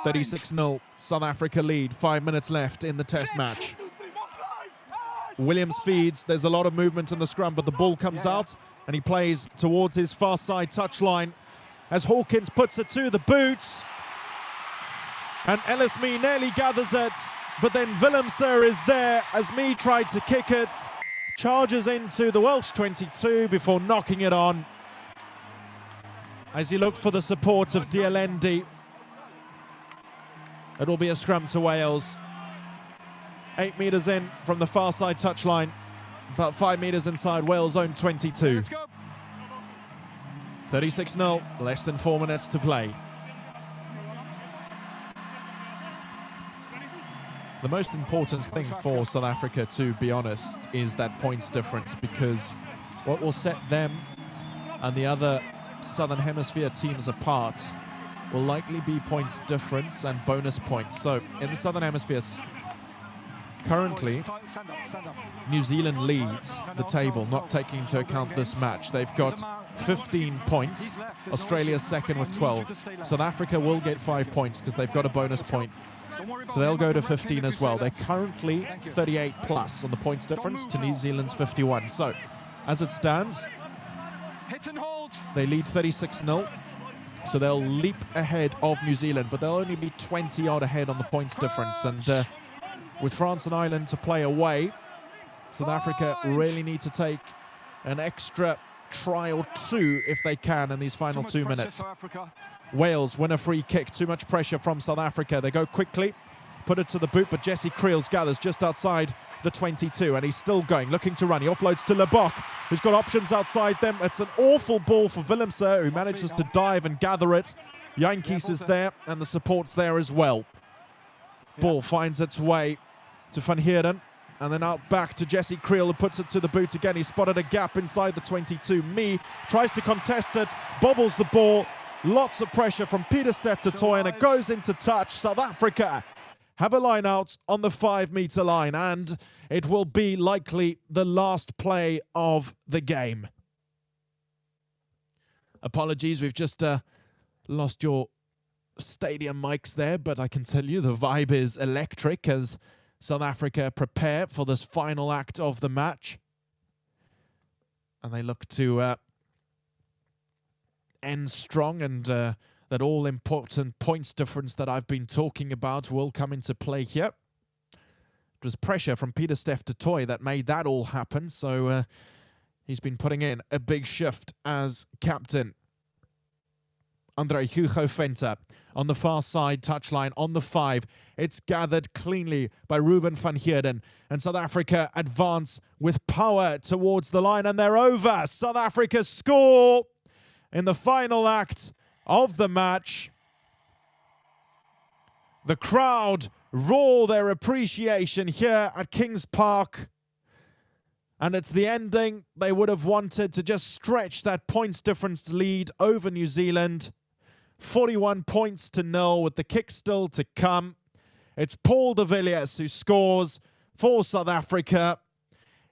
36-0, South Africa lead, 5 minutes left in the test match. Williams feeds, there's a lot of movement in the scrum, but the ball comes out, and he plays towards his far side touchline as Hawkins puts it to the boots. And Ellis Mee nearly gathers it, but then Willemse is there as Mee tried to kick it. Charges into the Welsh 22 before knocking it on as he looked for the support of Dialendi. It'll be a scrum to Wales. 8 metres in from the far side touchline, about 5 metres inside Wales' own 22. 36-0, less than 4 minutes to play. The most important thing for South Africa, to be honest, is that points difference, because what will set them and the other Southern Hemisphere teams apart will likely be points difference and bonus points. So in the Southern Hemisphere, currently, New Zealand leads the table, not taking into account this match. They've got 15 points. Australia's second with 12. South Africa will get 5 points because they've got a bonus point. So they'll go to 15 as well. They're currently 38 plus on the points difference to New Zealand's 51. So as it stands, they lead 36-0. So they'll leap ahead of New Zealand, but they'll only be 20 odd ahead on the points difference. And with France and Ireland to play away, South Africa really need to take an extra try or two if they can in these final 2 minutes. Wales win a free kick. Too much pressure from South Africa. They go quickly, put it to the boot, but Jesse Creels gathers just outside the 22, and he's still going, looking to run. He offloads to Libbok, who's got options outside them. It's an awful ball for Willemse, who manages to dive and gather it. Jantjies is there, and the support's there as well. Ball finds its way to Van Heerden, and then out back to Jesse Creel, who puts it to the boot again. He spotted a gap inside the 22. Mee tries to contest it, bobbles the ball. Lots of pressure from Pieter-Steph du Toit, and it goes into touch. South Africa have a line out on the 5 metre line, and it will be likely the last play of the game. Apologies, we've just lost your stadium mics there, but I can tell you the vibe is electric as South Africa prepare for this final act of the match. And they look to end strong, and that all-important points difference that I've been talking about will come into play here. It was pressure from Pieter-Steph du Toit that made that all happen, so he's been putting in a big shift as captain. Andre Hugo Venter. On the far side touchline, on the 5. It's gathered cleanly by Ruben van Heerden. And South Africa advance with power towards the line. And they're over. South Africa score in the final act of the match. The crowd roar their appreciation here at Kings Park. And it's the ending they would have wanted to just stretch that points difference lead over New Zealand. 41 points to 0 with the kick still to come. It's Paul de Villiers who scores for South Africa.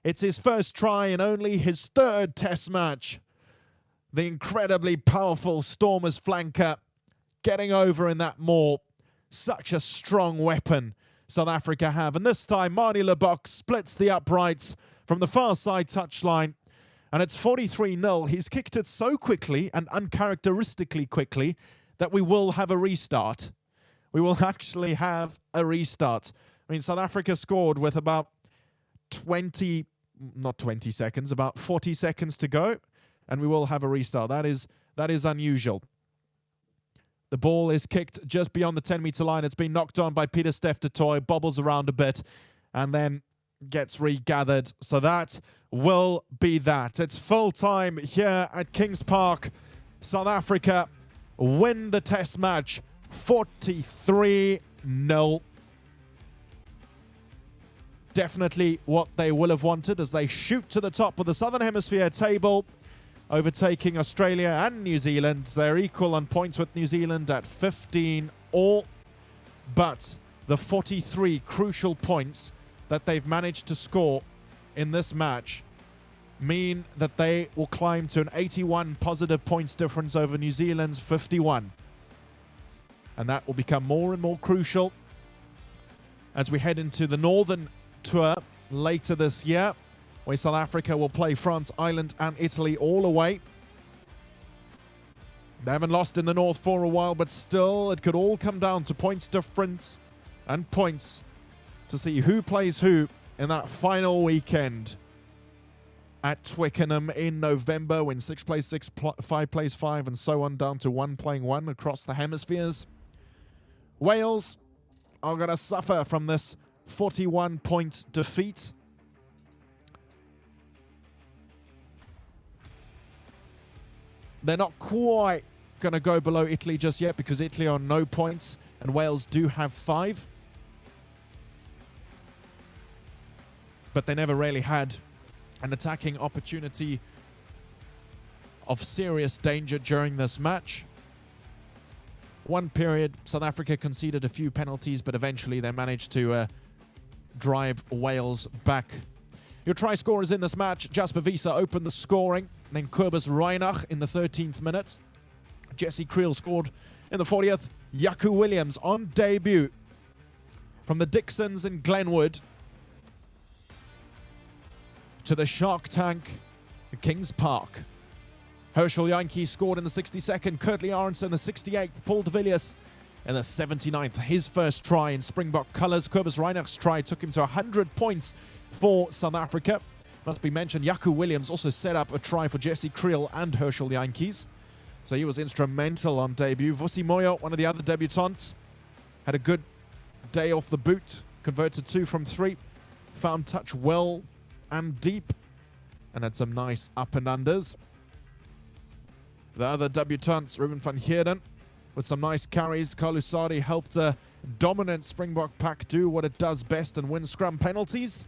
It's his first try and only his 3rd test match. The incredibly powerful Stormers flanker getting over in that maul. Such a strong weapon South Africa have. And this time, Manie Libbok splits the uprights from the far side touchline. And it's 43-0. He's kicked it so quickly and uncharacteristically quickly that we will have a restart. We will actually have a restart. I mean, South Africa scored with about 40 seconds to go. And we will have a restart. That is unusual. The ball is kicked just beyond the 10-meter line. It's been knocked on by Peter Steph du Toit, bobbles around a bit, and then gets regathered. So that will be that. It's full time here at Kings Park. South Africa win the test match 43-0. Definitely what they will have wanted as they shoot to the top of the Southern Hemisphere table, overtaking Australia and New Zealand. They're equal on points with New Zealand at 15 all, but the 43 crucial points that they've managed to score in this match mean that they will climb to an 81 positive points difference over New Zealand's 51. And that will become more and more crucial as we head into the Northern Tour later this year, where South Africa will play France, Ireland and Italy all away. They haven't lost in the North for a while, but still it could all come down to points difference and points to see who plays who in that final weekend at Twickenham in November, when 6 plays 6, 5 plays 5, and so on, down to 1 playing 1 across the hemispheres. Wales are going to suffer from this 41-point defeat. They're not quite going to go below Italy just yet because Italy are on no points and Wales do have 5. But they never really had an attacking opportunity of serious danger during this match. One period, South Africa conceded a few penalties, but eventually they managed to drive Wales back. Your try scorers in this match: Jasper Wiese opened the scoring, then Kobus Reinach in the 13th minute. Jesse Creel scored in the 40th. Jaco Williams on debut from the Dixons in Glenwood to the Shark Tank at Kings Park. Herschel Jantjies scored in the 62nd. Kurtley Arendse in the 68th. Paul de Villiers in the 79th. His first try in Springbok colours. Kobus Reinach's try took him to 100 points for South Africa. Must be mentioned, Jaco Williams also set up a try for Jesse Creel and Herschel Jantjies. So he was instrumental on debut. Vusi Moyo, one of the other debutants, had a good day off the boot. Converted 2 from 3. Found touch well and deep. And had some nice up and unders. The other debutants, Ruben van Heerden, with some nice carries. Carlu Sadie helped a dominant Springbok pack do what it does best and win scrum penalties.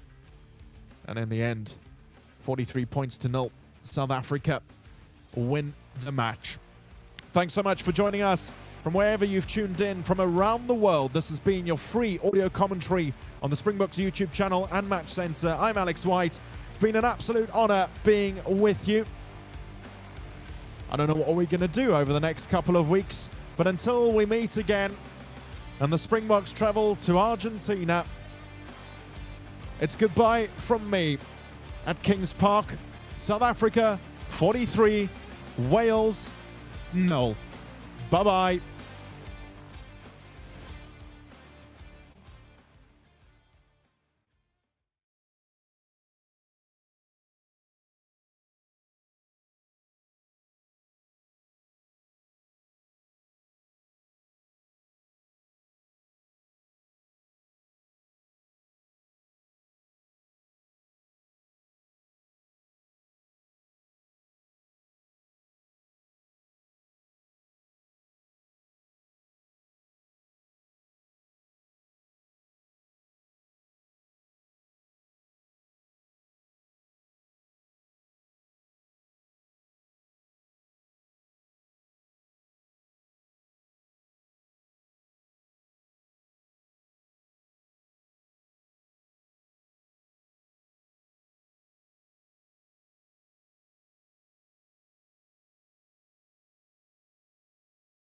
And in the end, 43 points to 0. South Africa win the match. Thanks so much for joining us from wherever you've tuned in from around the world. This has been your free audio commentary on the Springboks YouTube channel and Match Centre. I'm Alex White. It's been an absolute honour being with you. I don't know what we're going to do over the next couple of weeks, but until we meet again and the Springboks travel to Argentina, it's goodbye from me at Kings Park. South Africa 43, Wales 0. Bye-bye.